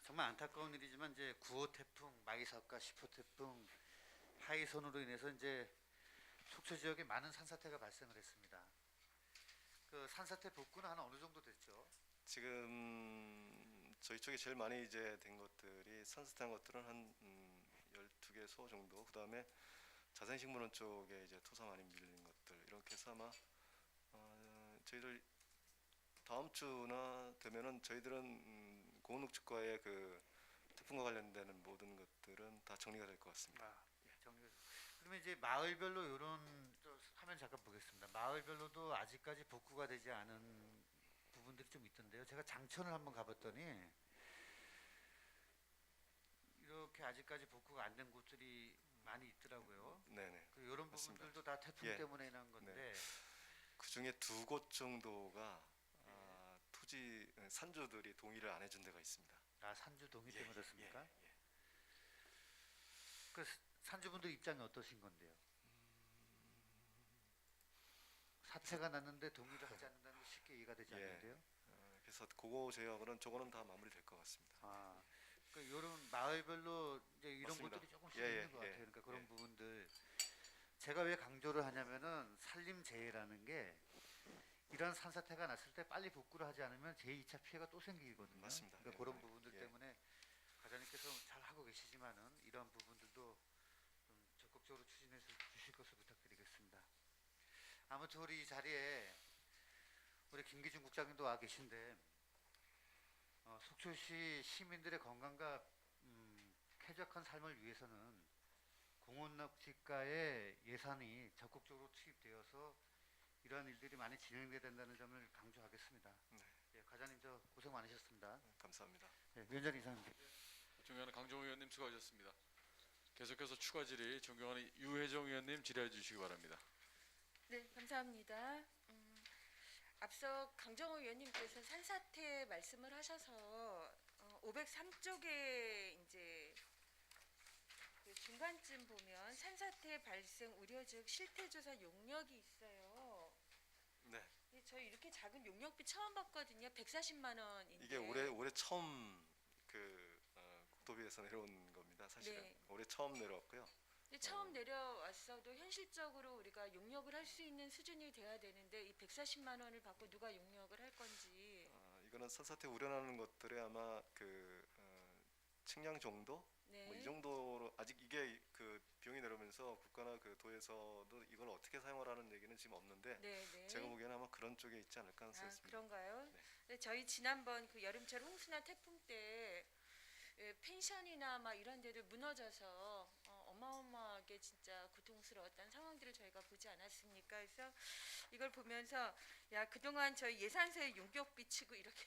정말 안타까운 일이지만 이제 9호 태풍, 마이삭과 10호 태풍, 하이선으로 인해서 이제 속초 지역에 많은 산사태가 발생을 했습니다. 그 산사태 복구는 한 어느 정도 됐죠? 지금 저희 쪽에 제일 많이 이제 된 것들이 산사태한 것들은 한 12개소 정도. 그다음에 자생식물원 쪽에 이제 토사 많이 밀린 것들 이렇게 해서 아마 저희들 다음 주나 되면은 저희들은 공원녹지과의 그 태풍과 관련되는 모든 것들은 다 정리가 될 것 같습니다. 그러면 이제 마을별로 이런 화면 잠깐 보겠습니다. 마을별로도 아직까지 복구가 되지 않은 부분들이 좀 있던데요. 제가 장천을 한번 가봤더니 이렇게 아직까지 복구가 안 된 곳들이 많이 있더라고요. 네네. 이런 맞습니다. 부분들도 다 태풍 예. 때문에 난 건데 그 중에 2곳 정도가 산주들이 동의를 안 해준 데가 있습니다. 산주 동의 예, 때문에 예, 그렇습니까? 예, 예. 그 산주분들 입장이 어떠신 건데요? 사태가 났는데 동의를 하지 않는다는 게 쉽게 이해가 되지 예. 않는데요. 그래서 그거 제외하고는 저거는 다 마무리될 것 같습니다. 이런 마을별로 이제 이런 맞습니다. 것들이 조금씩 예, 있는 예, 것 같아요. 예, 그러니까 그런 예. 부분들 제가 왜 강조를 하냐면은 산림재해라는 게 이런 산사태가 났을 때 빨리 복구를 하지 않으면 제2차 피해가 또 생기거든요. 맞습니다. 그러니까 예, 그런 예, 부분들 예. 때문에 과장님께서 잘 하고 계시지만은 이런 부분들도 좀 적극적으로 추진해서 주실 것을 부탁드리겠습니다. 아무튼 우리 이 자리에 우리 김기준 국장님도 와 계신데 속초시 시민들의 건강과 쾌적한 삶을 위해서는 공원녹지과의 예산이 적극적으로 투입되어서 이러한 일들이 많이 진행돼야 된다는 점을 강조하겠습니다. 네. 예, 과장님 고생 많으셨습니다. 감사합니다. 예, 위원장 이상입니다. 존경하는 강정호 의원님 수고하셨습니다. 계속해서 추가 질의 존경하는 유혜정 의원님 질의해 주시기 바랍니다. 네, 감사합니다. 앞서 강정호 의원님께서 산사태 말씀을 하셔서 503쪽에 이제 그 중간쯤 보면 산사태 발생 우려적 실태조사 용역이 있어요. 네. 저희 이렇게 작은 용역비 처음 봤거든요. 140만 원인데. 이게 올해 처음 국토부에서 내려온 겁니다. 사실은 네. 올해 처음 내려왔고요. 근데 처음 내려왔어도 현실적으로 우리가 용역을 할 수 있는 수준이 돼야 되는데 이 140만 원을 받고 누가 용역을 할 건지. 이거는 산사태 우려나는 것들에 아마 측량 정도 네. 뭐 이 정도로 아직 이게 그 비용이 내려오면서 국가나 그 도에서도 이걸 어떻게 사용하라는 얘기는 지금 없는데 네, 네. 제가 보기에는 아마 그런 쪽에 있지 않을까 하는 생각이 듭니다. 그런가요? 네. 근데 저희 지난번 그 여름철 홍수나 태풍 때 펜션이나 막 이런 데들 무너져서 어마어마하게 진짜 고통스러웠던 상황들을 저희가 보지 않았습니까? 그래서 이걸 보면서 야 그동안 저희 예산서에 용역비 치고 이렇게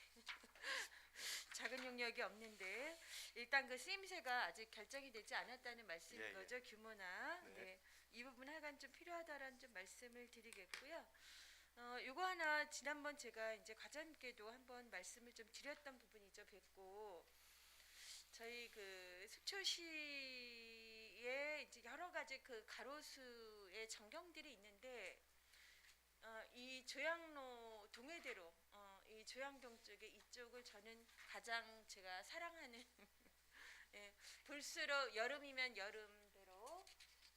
작은 용역이 없는데 일단 그 쓰임새가 아직 결정이 되지 않았다는 말씀인 예, 예. 거죠, 규모나. 네. 네. 이 부분 하여간 좀 필요하다라는 좀 말씀을 드리겠고요. 요거 하나 지난번 제가 이제 과장님께도 한번 말씀을 좀 드렸던 부분이죠, 뵙고 저희 그 속초시에 이제 여러 가지 그 가로수의 전경들이 있는데 이 조양로 동해대로 이 이 조양동 쪽에 이쪽을 저는 가장 제가 사랑하는 예, 볼수록 여름이면 여름대로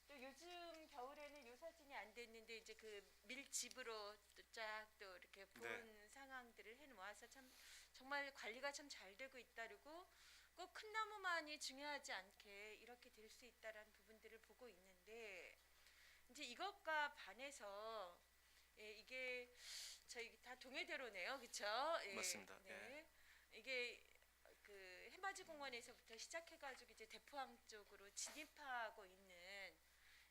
또 요즘 겨울에는 요 사진이 안 됐는데 이제 그 밀집으로 또 쫙 또 이렇게 본 상황들을 해 모아서 참 정말 관리가 참 잘 되고 있다르고 꼭 큰 나무만이 중요하지 않게 이렇게 될 수 있다라는 부분들을 보고 있는데 이제 이것과 반해서 예, 이게 저희 다 동해대로네요, 그렇죠? 예, 맞습니다. 네. 이게 그 해맞이 공원에서부터 시작해가지고 이제 대포항 쪽으로 진입하고 있는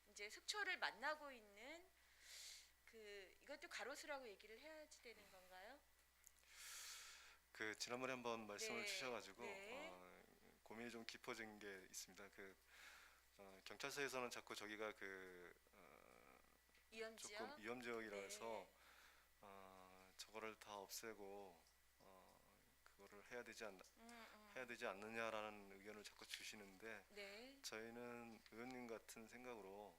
이제 속초를 만나고 있는 그 이것도 가로수라고 얘기를 해야지 되는 건가요? 그 지난번에 한번 말씀을 네, 주셔가지고 네. 고민이 좀 깊어진 게 있습니다. 경찰서에서는 자꾸 저기가 이염지요? 조금 위험지역이라 네. 해서 저거를 다 없애고 그거를 해야 되지 않느냐라는 의견을 자꾸 주시는데 네. 저희는 의원님 같은 생각으로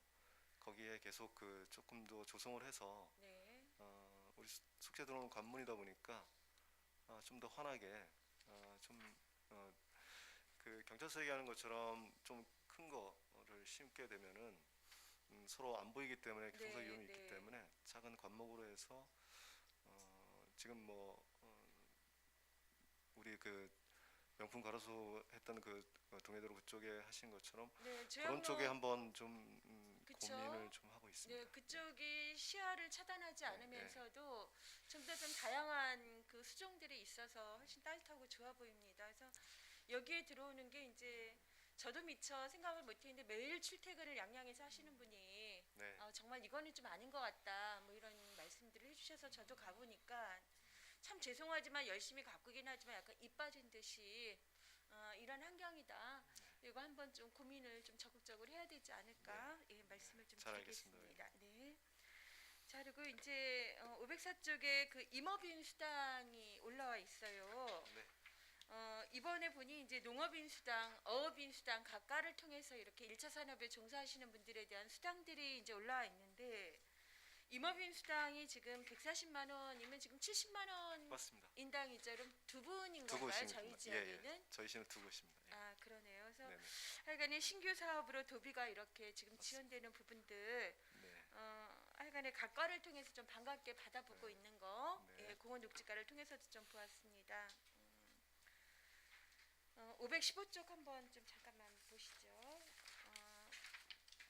거기에 계속 조금 더 조성을 해서 네. 우리 숙제 들어오는 관문이다 보니까 좀 더 환하게 그 경찰서 얘기하는 것처럼 좀 큰 거를 심게 되면은 서로 안 보이기 때문에 경사 네, 위험이 네. 있기 때문에 작은 관목으로 해서 지금 우리 그 명품 가로수 했던 동해도로 그쪽에 하신 것처럼 네, 그런 쪽에 한번 좀 그쵸? 고민을 좀 하고 있습니다. 네, 그쪽이 시야를 차단하지 않으면서도 좀 더 좀 다양한 그 수종들이 있어서 훨씬 따뜻하고 좋아 보입니다. 그래서 여기에 들어오는 게 이제 저도 미처 생각을 못했는데 매일 출퇴근을 양양에서 하시는 분이 네. 정말 이거는 좀 아닌 것 같다 뭐 이런 말씀들을 해주셔서 저도 가보니까 참 죄송하지만 열심히 가꾸긴 하지만 약간 입 빠진 듯이 이런 환경이다. 이거 한번 좀 고민을 좀 적극적으로 해야 되지 않을까 예, 말씀을 좀 잘 드리겠습니다. 네. 자 그리고 이제 504 쪽에 그 임업인 수당이 올라와 있어요. 네. 이번에 보니 이제 농업인 수당, 어업인 수당 각가를 통해서 이렇게 1차 산업에 종사하시는 분들에 대한 수당들이 이제 올라와 있는데 임업인 수당이 지금 140만 원이면 지금 70만 원 맞습니다. 인당이죠. 그럼 두 분인 두 건가요? 곳입니다. 저희 지역에는? 저희 시는 두 곳입니다. 예. 아 그러네요. 그래서 네네. 하여간에 신규 사업으로 도비가 이렇게 지금 지원되는 부분들 네. 하여간에 각과를 통해서 좀 반갑게 받아보고 있는 거 네. 예, 공원 녹지가를 통해서도 좀 보았습니다. 515쪽 한번 좀 잠깐만 보시죠.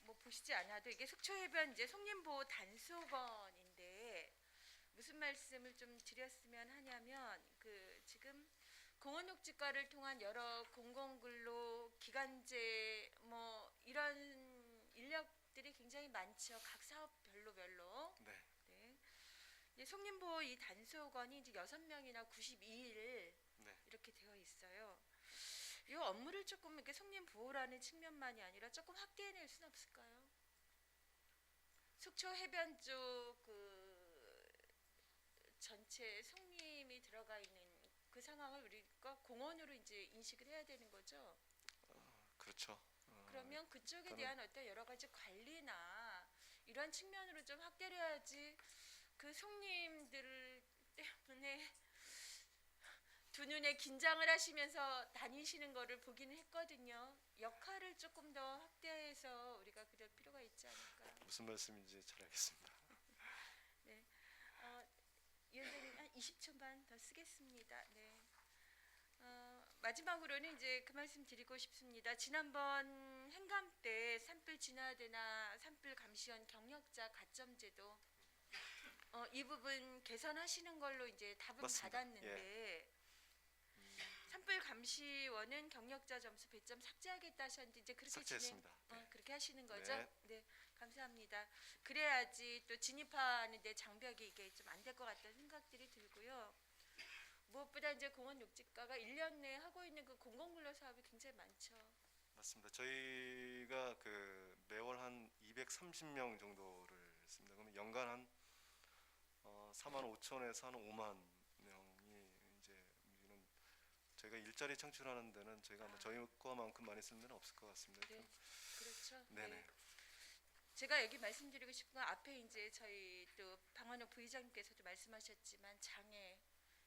뭐 보시지 않아도 이게 속초해변 이제 송림보호 단속원인데 무슨 말씀을 좀 드렸으면 하냐면 그 지금 공원녹지과를 통한 여러 공공근로 기간제 뭐 이런 인력들이 굉장히 많죠. 각 사업별로 네. 네. 이제 송림보호 이 단속원이 이제 6명이나 92일 네. 이렇게 되어 있어요. 이 업무를 조금 이렇게 송림보호라는 측면만이 아니라 조금 확대해낼 수는 없을까요? 속초 해변 쪽 그 전체 송림이 들어가 있는 그 상황을 우리가 공원으로 이제 인식을 해야 되는 거죠. 그렇죠. 그러면 그쪽에 일단은- 대한 어떤 여러 가지 관리나 이런 측면으로 좀 확대를 해야지 그 송림들 때문에 두 눈에 긴장을 하시면서 다니시는 거를 보기는 했거든요. 역할을 조금 더 확대해서 우리가 그럴 필요가 있지 않을까. 무슨 말씀인지 잘 알겠습니다. 네. 위원장님 한 20초만 더 쓰겠습니다. 네. 마지막으로는 이제 그 말씀 드리고 싶습니다. 지난번 행감 때 산불 진화대나 산불 감시원 경력자 가점제도 이 부분 개선하시는 걸로 이제 답은 맞습니다. 받았는데 산불 감시원은 경력자 점수 배점 삭제하겠다 하셨는데 이제 그렇게 삭제했습니다. 그렇게 하시는 거죠? 네. 네, 감사합니다. 그래야지 또 진입하는데 장벽이 이게 좀 안 될 것 같다는 생각들이 들고요. 무엇보다 이제 공원 녹지과가 1년 내에 하고 있는 그 공공근로 사업이 굉장히 많죠. 맞습니다. 저희가 매월 한 230명 정도를 씁니다. 그러면 연간 한 4만 5천에서 한 5만 명이 이제 우리는 저희가 일자리 창출하는 데는 저희가 저희 거만큼 많이 쓰는 데는 없을 것 같습니다. 네, 그렇죠. 네네. 네. 제가 여기 말씀드리고 싶은 건 앞에 이제 저희 또 방한호 부의장님께서도 말씀하셨지만 장애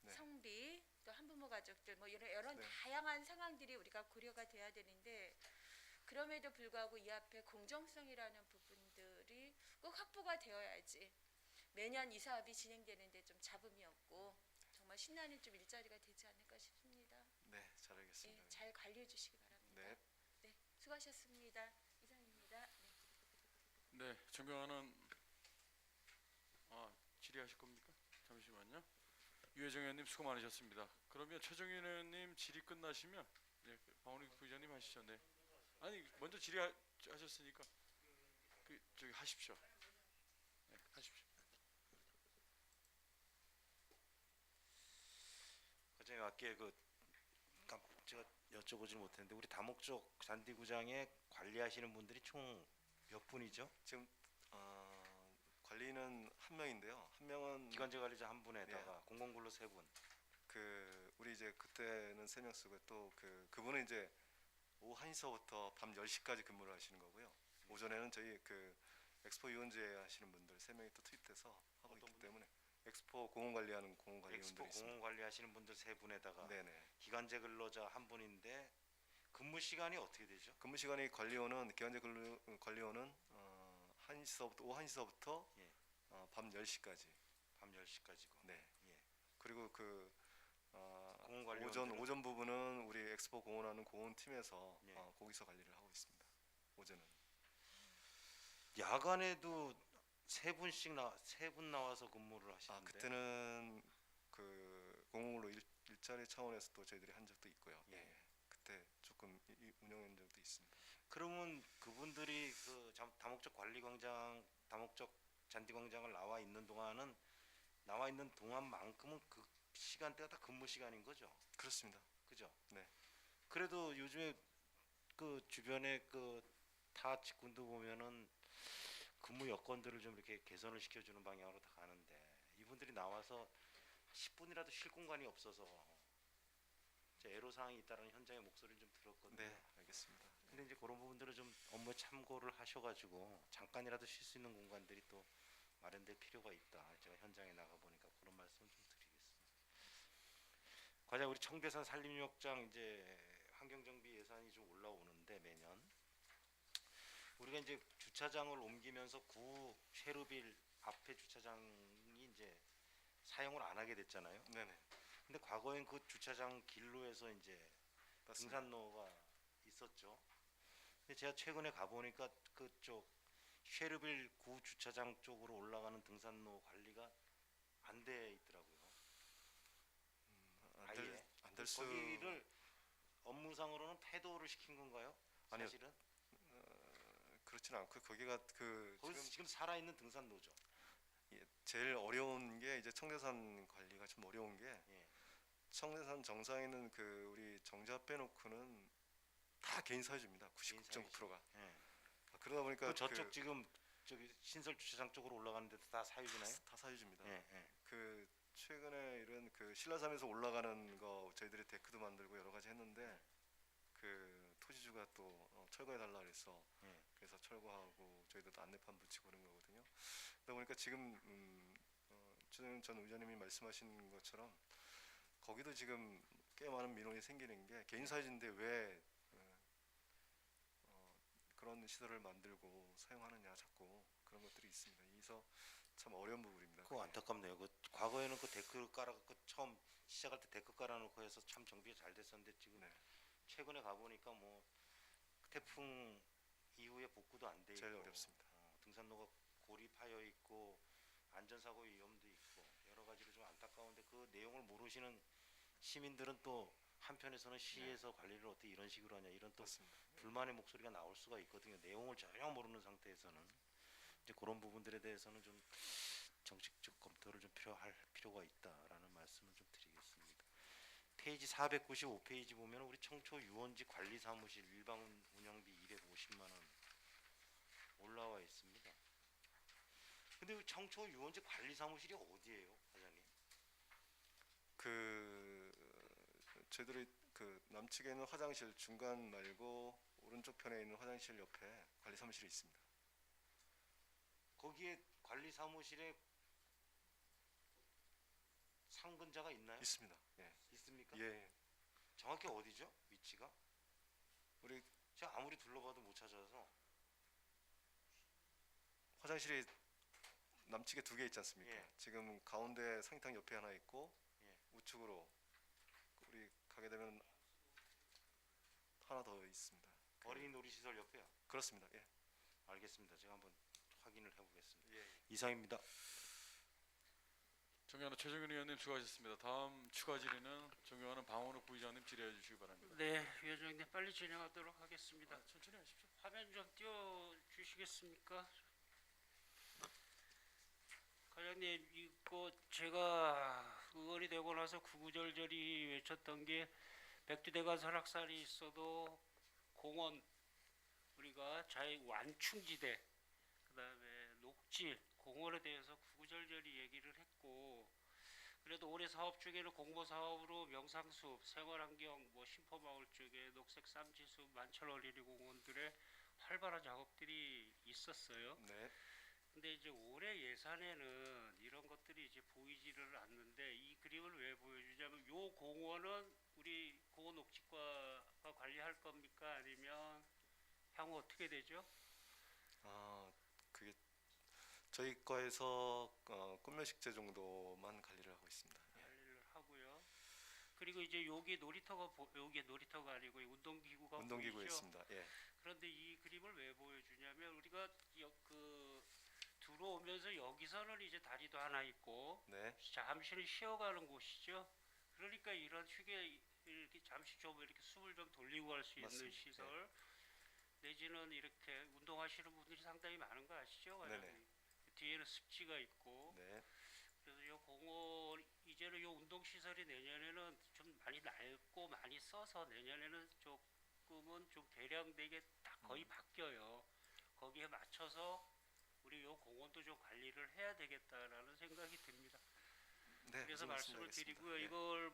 네. 성비, 또 한부모 가족들 뭐 이런 네. 다양한 상황들이 우리가 고려가 돼야 되는데 그럼에도 불구하고 이 앞에 공정성이라는 부분들이 꼭 확보가 되어야지 매년 이 사업이 진행되는데 좀 잡음이 없고 정말 신나는 좀 일자리가 되지 않을까 싶습니다. 네, 잘 예, 알겠습니다. 잘 관리해 주시기 바랍니다. 네. 네, 수고하셨습니다. 이상입니다. 네. 네, 존경하는 질의하실 겁니까? 잠시만요. 유혜정 의원님 수고 많으셨습니다. 그러면 최정윤 의원님 질의 끝나시면 박원익 부의장님 하시죠. 네. 아니 먼저 질의하셨으니까 저기 하십시오. 네, 하십시오. 과장님 아까 제가 여쭤보지 못했는데 우리 다목적 잔디구장에 관리하시는 분들이 총 몇 분이죠? 지금 관리는 한 명인데요. 한 명은 기관제 관리자 한 분에다가 공공근로 세 분. 우리 이제 그때는 3명 쓰고 또 그분은 이제 오후 1시서부터 밤 10시까지 근무를 하시는 거고요. 오전에는 저희 엑스포 위원제 하시는 분들 3명이 또 투입돼서 하고 있기 때문에 엑스포 공원 관리하는 공원 관리원들이 엑스포 있습니다. 공원 관리하시는 분들 세 분에다가 네네. 기관제 근로자 한 분인데 근무 시간이 어떻게 되죠? 근무 시간이 기관제 관리원은 오후 1시서부터 예. 밤 10시까지. 밤 10시까지고. 네. 예. 그리고 공원 관리원들은 오전 부분은 우리 엑스포 공원하는 공원팀에서 예. 거기서 관리를 하고 있습니다. 오전은. 야간에도 세 분 나와서 근무를 하시는데. 그때는 공공으로 일자리 차원에서 또 저희들이 한 적도 있고요. 예. 예. 그때 조금 운영한 적도 있습니다. 그러면 그분들이 다목적 관리광장, 다목적 잔디광장을 나와 있는 동안만큼은 그 시간대가 다 근무 시간인 거죠. 그렇습니다. 그죠? 네. 그래도 요즘에 주변에 타 직군도 보면은 근무 여건들을 좀 이렇게 개선을 시켜주는 방향으로 다 가는데 이분들이 나와서 10분이라도 쉴 공간이 없어서 애로사항이 있다는 현장의 목소리를 좀 들었거든요. 네, 알겠습니다. 근데 이제 그런 부분들을 좀 업무에 참고를 하셔가지고 잠깐이라도 쉴 수 있는 공간들이 또 마련될 필요가 있다. 제가 현장에 나가 보니까 그런 말씀을 좀 드리겠습니다. 과장 우리 청계산 산림욕장 이제 환경정비 예산이 좀 올라오는데 매년 우리가 이제 주차장을 옮기면서 구 쉐르빌 앞에 주차장이 이제 사용을 안 하게 됐잖아요. 네네. 근데 과거엔 그 주차장 길로에서 이제 맞습니다. 등산로가 있었죠. 근데 제가 최근에 가보니까 그쪽 쉐르빌 구 주차장 쪽으로 올라가는 등산로 관리가 안 돼 있더라고요. 아예. 안될 수. 거기를 업무상으로는 폐도를 시킨 건가요? 아니요. 사실은 그렇지는 않고 거기가 거기서 지금 살아있는 등산로죠. 제일 어려운 게 이제 청계산 관리가 좀 어려운 게 예. 청계산 정상에 있는 우리 정자 빼놓고는 다 개인 사유지입니다. 개인 99.9%가. 예. 그러다 보니까 저쪽 지금 저기 신설 주차장 쪽으로 올라가는 데도 다 사유지나요? 다 사유지입니다. 예, 예. 최근에 이런 신라산에서 올라가는 거 저희들이 데크도 만들고 여러 가지 했는데 토지주가 또 철거해 달라 그래서 예. 그래서 철거하고 저희도 안내판 붙이고 그런 거거든요. 그러다 보니까 지금 최정윤 전 의원님이 말씀하신 것처럼 거기도 지금 꽤 많은 민원이 생기는 게 개인 사유지인데 왜 그런 시설을 만들고 사용하느냐 자꾸 그런 것들이 있습니다. 그래서 참 어려운 부분입니다. 그거 안타깝네요. 과거에는 데크 깔아갖고 처음 시작할 때 데크 깔아놓고 해서 참 정비가 잘 됐었는데 지금 네. 최근에 가보니까 태풍 이후에 복구도 안 돼 있고 제일 어렵습니다. 등산로가 골이 파여 있고 안전사고 위험도 있고 여러 가지로 좀 안타까운데 그 내용을 모르시는 시민들은 또 한편에서는 시에서 관리를 어떻게 이런 식으로 하냐 이런 또 맞습니다. 불만의 목소리가 나올 수가 있거든요. 내용을 전혀 모르는 상태에서는 이제 그런 부분들에 대해서는 좀 정식적 검토를 좀 필요할 필요가 있다라는 말씀을 좀 드리겠습니다. 페이지 495페이지 보면 우리 청초 유원지 관리 사무실 일반 운영비 250만 원 올라와 있습니다. 근데 청초 유원지 관리 사무실이 어디예요, 과장님? 저희들이 남측에 있는 화장실 중간 말고 오른쪽 편에 있는 화장실 옆에 관리 사무실이 있습니다. 거기에 관리 사무실에 상근자가 있나요? 있습니다. 예. 있습니까? 예. 정확히 어디죠? 위치가? 우리 제가 아무리 둘러봐도 못 찾아서. 화장실이 남측에 2개 있지 않습니까? 예. 지금 가운데 상탕 옆에 하나 있고 예. 우측으로 우리 가게 되면 하나 더 있습니다. 어린이 놀이시설 옆에요. 그렇습니다. 예. 알겠습니다. 제가 한번 확인을 해보겠습니다. 예. 이상입니다. 존경하는 최정현 의원님 수고하셨습니다. 다음 추가 질의는 존경하는 방원욱 부의장님 질의해 주시기 바랍니다. 네, 위원장님 빨리 진행하도록 하겠습니다. 천천히 하십시오. 화면 좀 띄워 주시겠습니까? 과장님, 이거 제가 의원이 되고 나서 구구절절히 외쳤던 게 백두대간 설악산이 있어도 공원, 우리가 완충지대, 그다음에 녹지, 공원에 대해서 구구절절히 얘기를 했고, 그래도 올해 사업 중에는 공모 사업으로 명상숲, 생활환경, 신포마을 쪽에 녹색 쌈지숲, 만철 어린이 공원들의 활발한 작업들이 있었어요. 네. 근데 이제 올해 예산에는 이런 것들이 이제 보이지를 않는데, 이 그림을 왜 보여주냐면, 요 공원은 우리 공원녹지과가 관리할 겁니까? 아니면 향후 어떻게 되죠? 그게 저희 과에서 꽃면식재 정도만 관리를 하고 있습니다. 예. 관리를 하고요. 그리고 이제 여기 놀이터가 아니고 이 운동기구가 운동기구에 보이죠? 있습니다. 예. 그런데 이 그림을 왜 보여주냐면, 우리가 들어오면서 여기서는 이제 다리도 하나 있고 네. 잠시는 쉬어가는 곳이죠. 그러니까 이런 휴게, 이렇게 잠시 좀 이렇게 숨을 좀 돌리고 갈 수 있는 맞습니다. 시설, 내지는 이렇게 운동하시는 분들이 상당히 많은 거 아시죠? 과장님? 네네. 뒤에는 습지가 있고, 네. 그래서 요 공원, 이제는 요 운동 시설이 내년에는 좀 많이 낡고 많이 써서 내년에는 조금은 좀 개량되게 딱 거의 바뀌어요. 거기에 맞춰서 우리 요 공원도 좀 관리를 해야 되겠다라는 생각이 듭니다. 네. 그래서 무슨 말씀을 말씀이겠습니다. 드리고요. 예. 이걸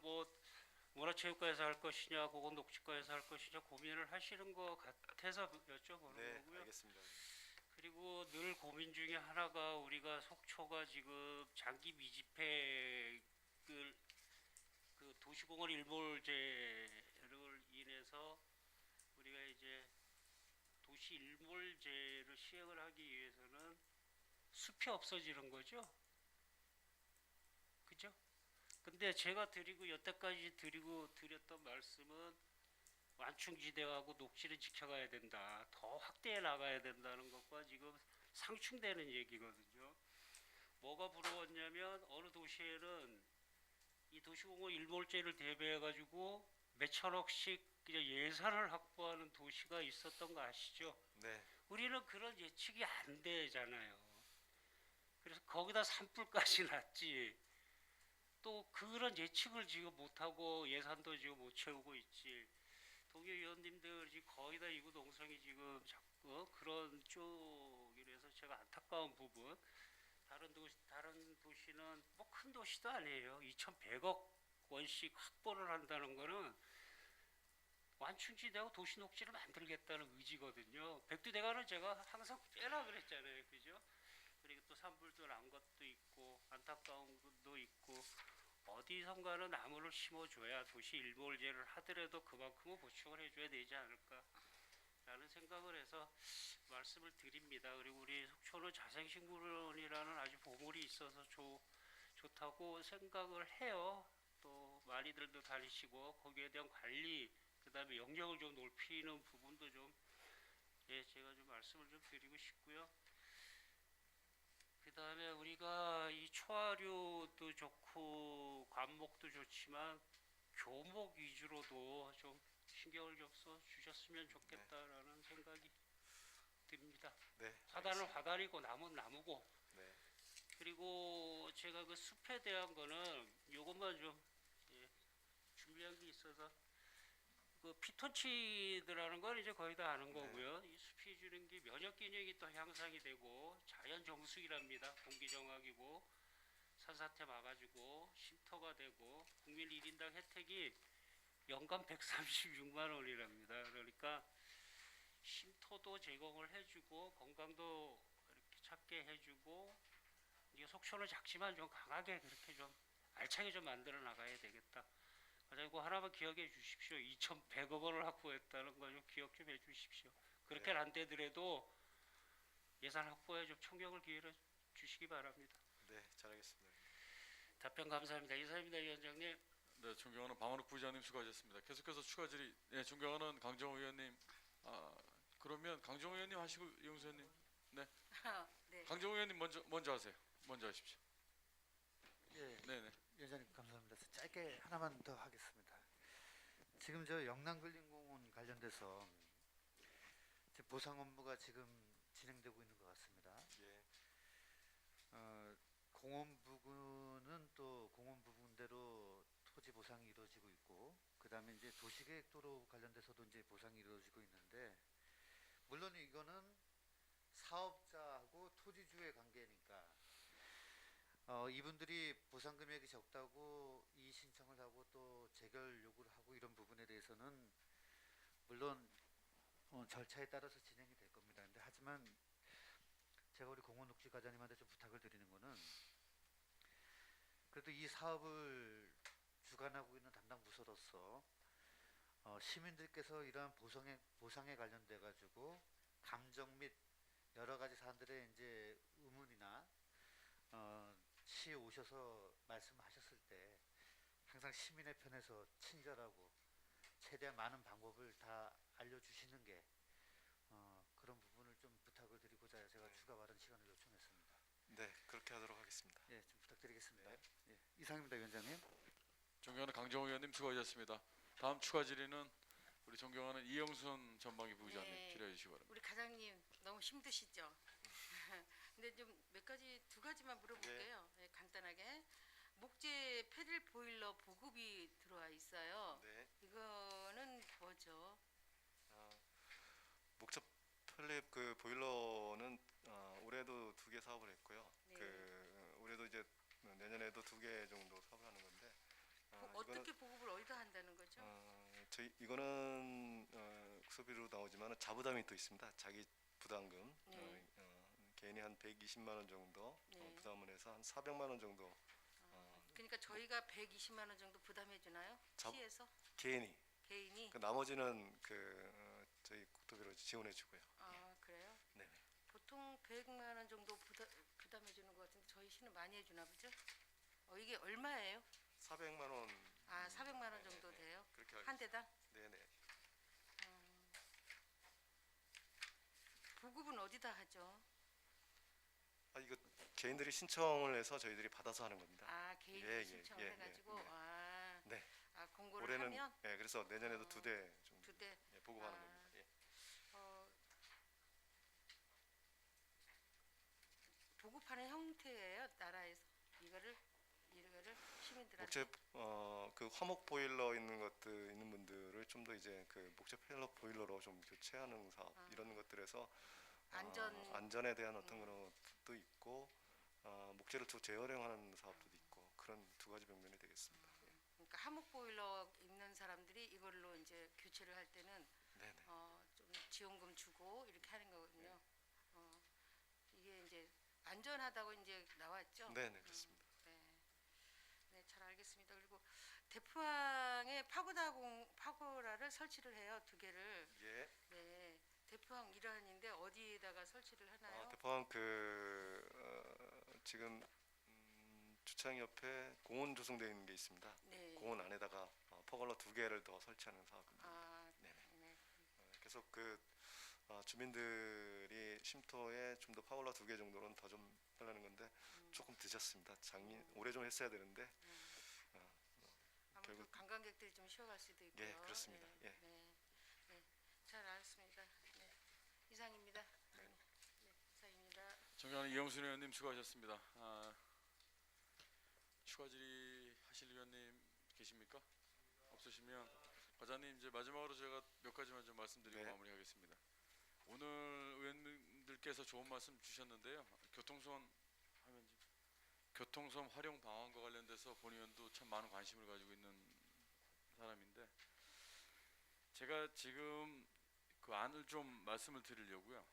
문화체육관에서 할 것이냐, 공원녹지과에서 할 것이냐 고민을 하시는 것 같아서 여쭤보는 네. 거고요. 알겠습니다. 그리고 늘 고민 중에 하나가, 우리가 속초가 지금 장기 미집회를 그 도시공원 일몰제를 인해서 우리가 이제 도시 일몰제를 시행을 하기 위해서는 숲이 없어지는 거죠. 그죠? 근데 제가 여태까지 드렸던 말씀은 완충지대하고 녹지를 지켜가야 된다, 더 확대해 나가야 된다는 것과 지금 상충되는 얘기거든요. 뭐가 부러웠냐면, 어느 도시에는 이 도시공원 일몰제를 대비해 가지고 몇천억씩 그냥 예산을 확보하는 도시가 있었던 거 아시죠? 네. 우리는 그런 예측이 안 되잖아요. 그래서 거기다 산불까지 났지. 또 그런 예측을 지금 못하고 예산도 지금 못 채우고 있지. 동의위원님들 지금 거의 다 이구 동성이 지금 자꾸 그런 쪽이라서 제가 안타까운 부분. 다른 도시는 큰 도시도 아니에요. 2,100억 원씩 확보를 한다는 거는 완충지대하고 도시녹지를 만들겠다는 의지거든요. 백두대간은 제가 항상 빼라 그랬잖아요. 그죠? 그리고 또 산불도 난 것도 있고 안타까운 것도 있고, 어디선가는 나무를 심어줘야 도시 일몰제를 하더라도 그만큼은 보충을 해줘야 되지 않을까라는 생각을 해서 말씀을 드립니다. 그리고 우리 속초는 자생식물원이라는 아주 보물이 있어서 좋다고 생각을 해요. 또 많이들도 다니시고 거기에 대한 관리, 그 다음에 영역을 좀 넓히는 부분도 제가 좀 말씀을 좀 드리고 싶고요. 그 다음에 우리가 이 초하류도 좋고 관목도 좋지만 교목 위주로도 좀 신경을 좀 써 주셨으면 좋겠다라는 생각이 듭니다. 네. 화단은 화단이고 나무는 나무고. 네. 그리고 제가 그 숲에 대한 거는 요것만 좀 준비한 게 있어서, 그 피톤치드라는 건 이제 거의 다 아는 거고요. 이 숲이 주는 게 면역 기능이 또 향상이 되고 자연 정수기랍니다. 공기 정화기고 산사태 막아주고 쉼터가 되고 국민 1인당 혜택이 연간 136만 원이랍니다. 그러니까 쉼터도 제공을 해주고 건강도 이렇게 찾게 해주고, 이게 속초는 작지만 좀 강하게 그렇게 좀 알차게 좀 만들어 나가야 되겠다. 그리고 하나만 기억해 주십시오. 2,100억 원을 확보했다는 거 좀 기억 좀 해주십시오. 그렇게 안 되더라도 예산 확보에 좀 총력을 기울여 주시기 바랍니다. 네, 잘하겠습니다. 답변 감사합니다. 이상입니다, 위원장님. 네, 존경하는 방원욱 부의장님 수고하셨습니다. 계속해서 추가 질의. 네, 존경하는 강정호 의원님. 그러면 강정호 의원님 하시고 이용수 의원님. 네, 네. 강정호 의원님 먼저 하세요. 먼저 하십시오. 예, 네, 네. 위원장님 감사합니다. 짧게 하나만 더 하겠습니다. 지금 저 영남근린공원 관련돼서 이제 보상 업무가 지금 진행되고 있는 것 같습니다. 예, 공원 부근은 또 공원 부분대로 토지 보상이 이루어지고 있고, 그 다음에 이제 도시계획도로 관련돼서도 이제 보상이 이루어지고 있는데, 물론 이거는 사업자하고 토지주의 관계니까 이분들이 보상 금액이 적다고 이의 신청을 하고 또 재결 요구를 하고 이런 부분에 대해서는 물론 절차에 따라서 진행이 될 겁니다. 근데 하지만 제가 우리 공원녹지과장님한테 좀 부탁을 드리는 거는, 그래도 이 사업을 주관하고 있는 담당 부서로서 시민들께서 이러한 보상에 관련돼 가지고 감정 및 여러 가지 사람들의 이제 의문이나 시에 오셔서 말씀하셨을 때 항상 시민의 편에서 친절하고 최대한 많은 방법을 다 알려주시는 게 그런 부분을 좀 부탁을 드리고자 제가 추가 발언 시간을 요청했습니다. 네, 그렇게 하도록 하겠습니다. 예, 좀 부탁드리겠습니다. 예, 이상입니다, 위원장님. 존경하는 강정호 의원님 수고하셨습니다. 다음 추가 질의는 우리 존경하는 이영순 전방위 부의장님 네. 질의해 주시기 바랍니다. 우리 과장님 너무 힘드시죠? 근데 좀 두 가지만 물어볼게요. 네, 간단하게. 목재 패들 보일러 보급이 들어와 있어요. 네, 이거는 뭐죠? 목적 플립 그 보일러는 올해도 2개 사업을 했고요. 네. 올해도 이제 내년에도 2개 정도 사업을 하는 건데, 어떻게 보급을 어디다 한다는 거죠? 이거는 수비로 나오지만 자부담이 또 있습니다. 자기 부담금. 네. 개인이 한 120만 원 정도 네. 부담을 해서 한 400만 원 정도 그러니까 저희가 120만 원 정도 부담해 주나요? 시에서 개인이. 개인이? 그 나머지는 저희 국토부로 지원해 주고요. 그래요? 네. 보통 100만 원 정도 부담해 주는 것 같은데 저희 시는 많이 해주나 보죠? 이게 얼마예요? 400만 원. 400만 원 정도 네, 돼요? 그렇게 한 대당? 네네. 보급은 어디다 하죠? 이거 개인들이 신청을 해서 저희들이 받아서 하는 겁니다. 개인이 예, 예, 신청을 예, 해가지고 예, 네. 공고를 올해는 하면 그래서 내년에도 2대 정도 2대 보급하는 겁니다. 예. 보급하는 형태예요, 나라에서 이거를 시민들한테. 목재 그 화목 보일러 있는 분들을 좀 더 이제 그 목재 펠럿 보일러로 좀 교체하는 사업 이런 것들에서 안전에 대한 어떤 그런 것도 있고 목재를 또 재활용하는 사업도 있고 그런 2가지 방면이 되겠습니다. 그러니까 하목 보일러 있는 사람들이 이걸로 이제 교체를 할 때는 네네. 좀 지원금 주고 이렇게 하는 거거든요. 이게 이제 안전하다고 이제 나왔죠. 네네, 그렇습니다. 네, 잘 알겠습니다. 그리고 대포항에 파고라를 설치를 해요, 2개를. 예. 네, 대포항 일환인데 어디에다가 설치를 하나요? 대포항 지금 주차장 옆에 공원 조성되어 있는 게 있습니다. 네. 공원 안에다가 퍼걸러 2개를 더 설치하는 사업입니다. 네네. 네. 그래서 주민들이 쉼터에 좀 더 파울러 2개 정도는 더 좀 하려는 건데 조금 늦었습니다. 올해 좀 했어야 되는데 아무래도 결국- 관광객들이 좀 쉬어갈 수도 있고요. 예, 그렇습니다. 예. 네, 잘 알았습니다. 네, 이상입니다. 네, 이상입니다. 존경하는 이영순 의원님 수고하셨습니다. 추가 질의 하실 의원님 계십니까? 없으시면 과장님 이제 마지막으로 제가 몇 가지만 좀 말씀드리고 네. 마무리하겠습니다. 오늘 의원님들께서 좋은 말씀 주셨는데요. 교통섬 활용 방안과 관련돼서 본 의원도 참 많은 관심을 가지고 있는 사람인데 제가 지금 그 안을 좀 말씀을 드리려고요.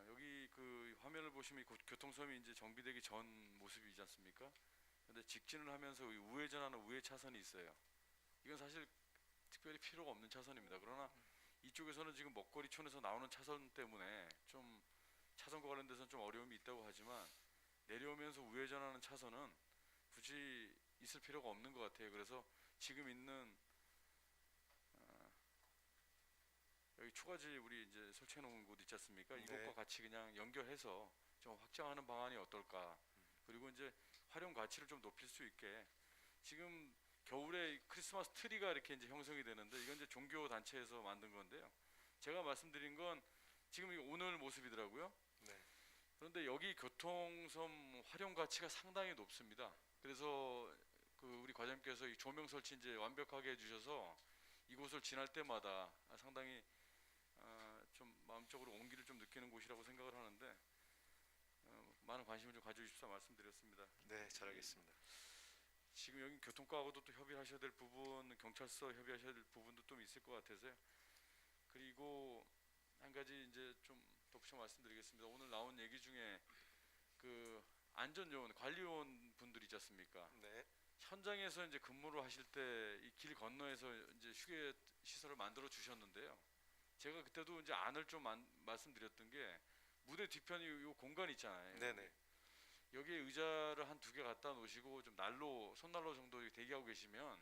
여기 그 화면을 보시면 이 교통섬이 이제 정비되기 전 모습이지 않습니까? 근데 직진을 하면서 이 우회전하는 우회 차선이 있어요. 이건 사실 특별히 필요가 없는 차선입니다. 그러나 이쪽에서는 지금 먹거리촌에서 나오는 차선 때문에 좀 차선과 관련돼서는 좀 어려움이 있다고 하지만 내려오면서 우회전하는 차선은 굳이 있을 필요가 없는 것 같아요. 그래서 지금 있는 여기 초가지 우리 이제 설치해 놓은 곳 있지 않습니까? 이곳과 같이 그냥 연결해서 좀 확장하는 방안이 어떨까? 그리고 이제 활용 가치를 좀 높일 수 있게 지금 겨울에 크리스마스 트리가 이렇게 이제 형성이 되는데 이건 이제 종교 단체에서 만든 건데요. 제가 말씀드린 건 지금 이게 오늘 모습이더라고요. 네. 그런데 여기 교통섬 활용 가치가 상당히 높습니다. 그래서 그 우리 과장님께서 이 조명 설치 이제 완벽하게 해주셔서 이곳을 지날 때마다 상당히 좀 마음적으로 온기를 좀 느끼는 곳이라고 생각을 하는데 많은 관심을 좀 가져주십사 말씀드렸습니다. 네, 잘 알겠습니다. 지금 여기 교통과하고도 또 협의하셔야 될 부분, 경찰서 협의하셔야 될 부분도 좀 있을 것 같아서요. 그리고 한 가지 이제 좀 덧붙여 말씀드리겠습니다. 오늘 나온 얘기 중에 그 안전요원, 관리요원 분들이 있지 않습니까? 네. 현장에서 이제 근무를 하실 때 이 길 건너에서 이제 휴게 시설을 만들어 주셨는데요. 제가 그때도 이제 안을 좀 말씀드렸던 게 무대 뒤편이 요 공간 있잖아요. 네네. 여기에 의자를 한 2개 갖다 놓으시고 좀 난로, 손난로 정도 대기하고 계시면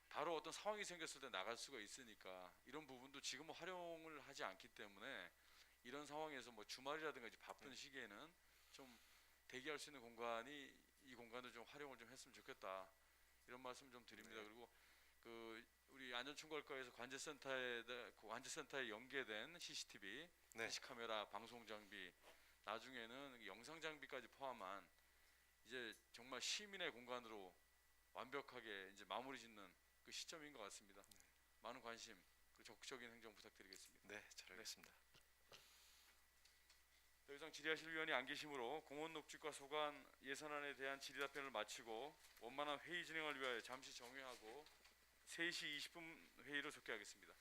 바로 어떤 상황이 생겼을 때 나갈 수가 있으니까 이런 부분도 지금은 활용을 하지 않기 때문에 이런 상황에서 뭐 주말이라든가 이제 바쁜 시기에는 좀 대기할 수 있는 공간이 이 공간을 좀 활용을 좀 했으면 좋겠다 이런 말씀 좀 드립니다. 네. 그리고 그 우리 안전총괄과에서 관제센터에 연계된 CCTV, 네. 대시카메라, 방송 장비, 나중에는 영상 장비까지 포함한 이제 정말 시민의 공간으로 완벽하게 이제 마무리 짓는 그 시점인 것 같습니다. 많은 관심 그리고 적극적인 행정 부탁드리겠습니다. 네, 잘 알겠습니다. 더 이상 질의하실 위원이 안 계시므로 공원녹지과 소관 예산안에 대한 질의 답변을 마치고 원만한 회의 진행을 위하여 잠시 정회하고 3시 20분 회의를 속개하겠습니다.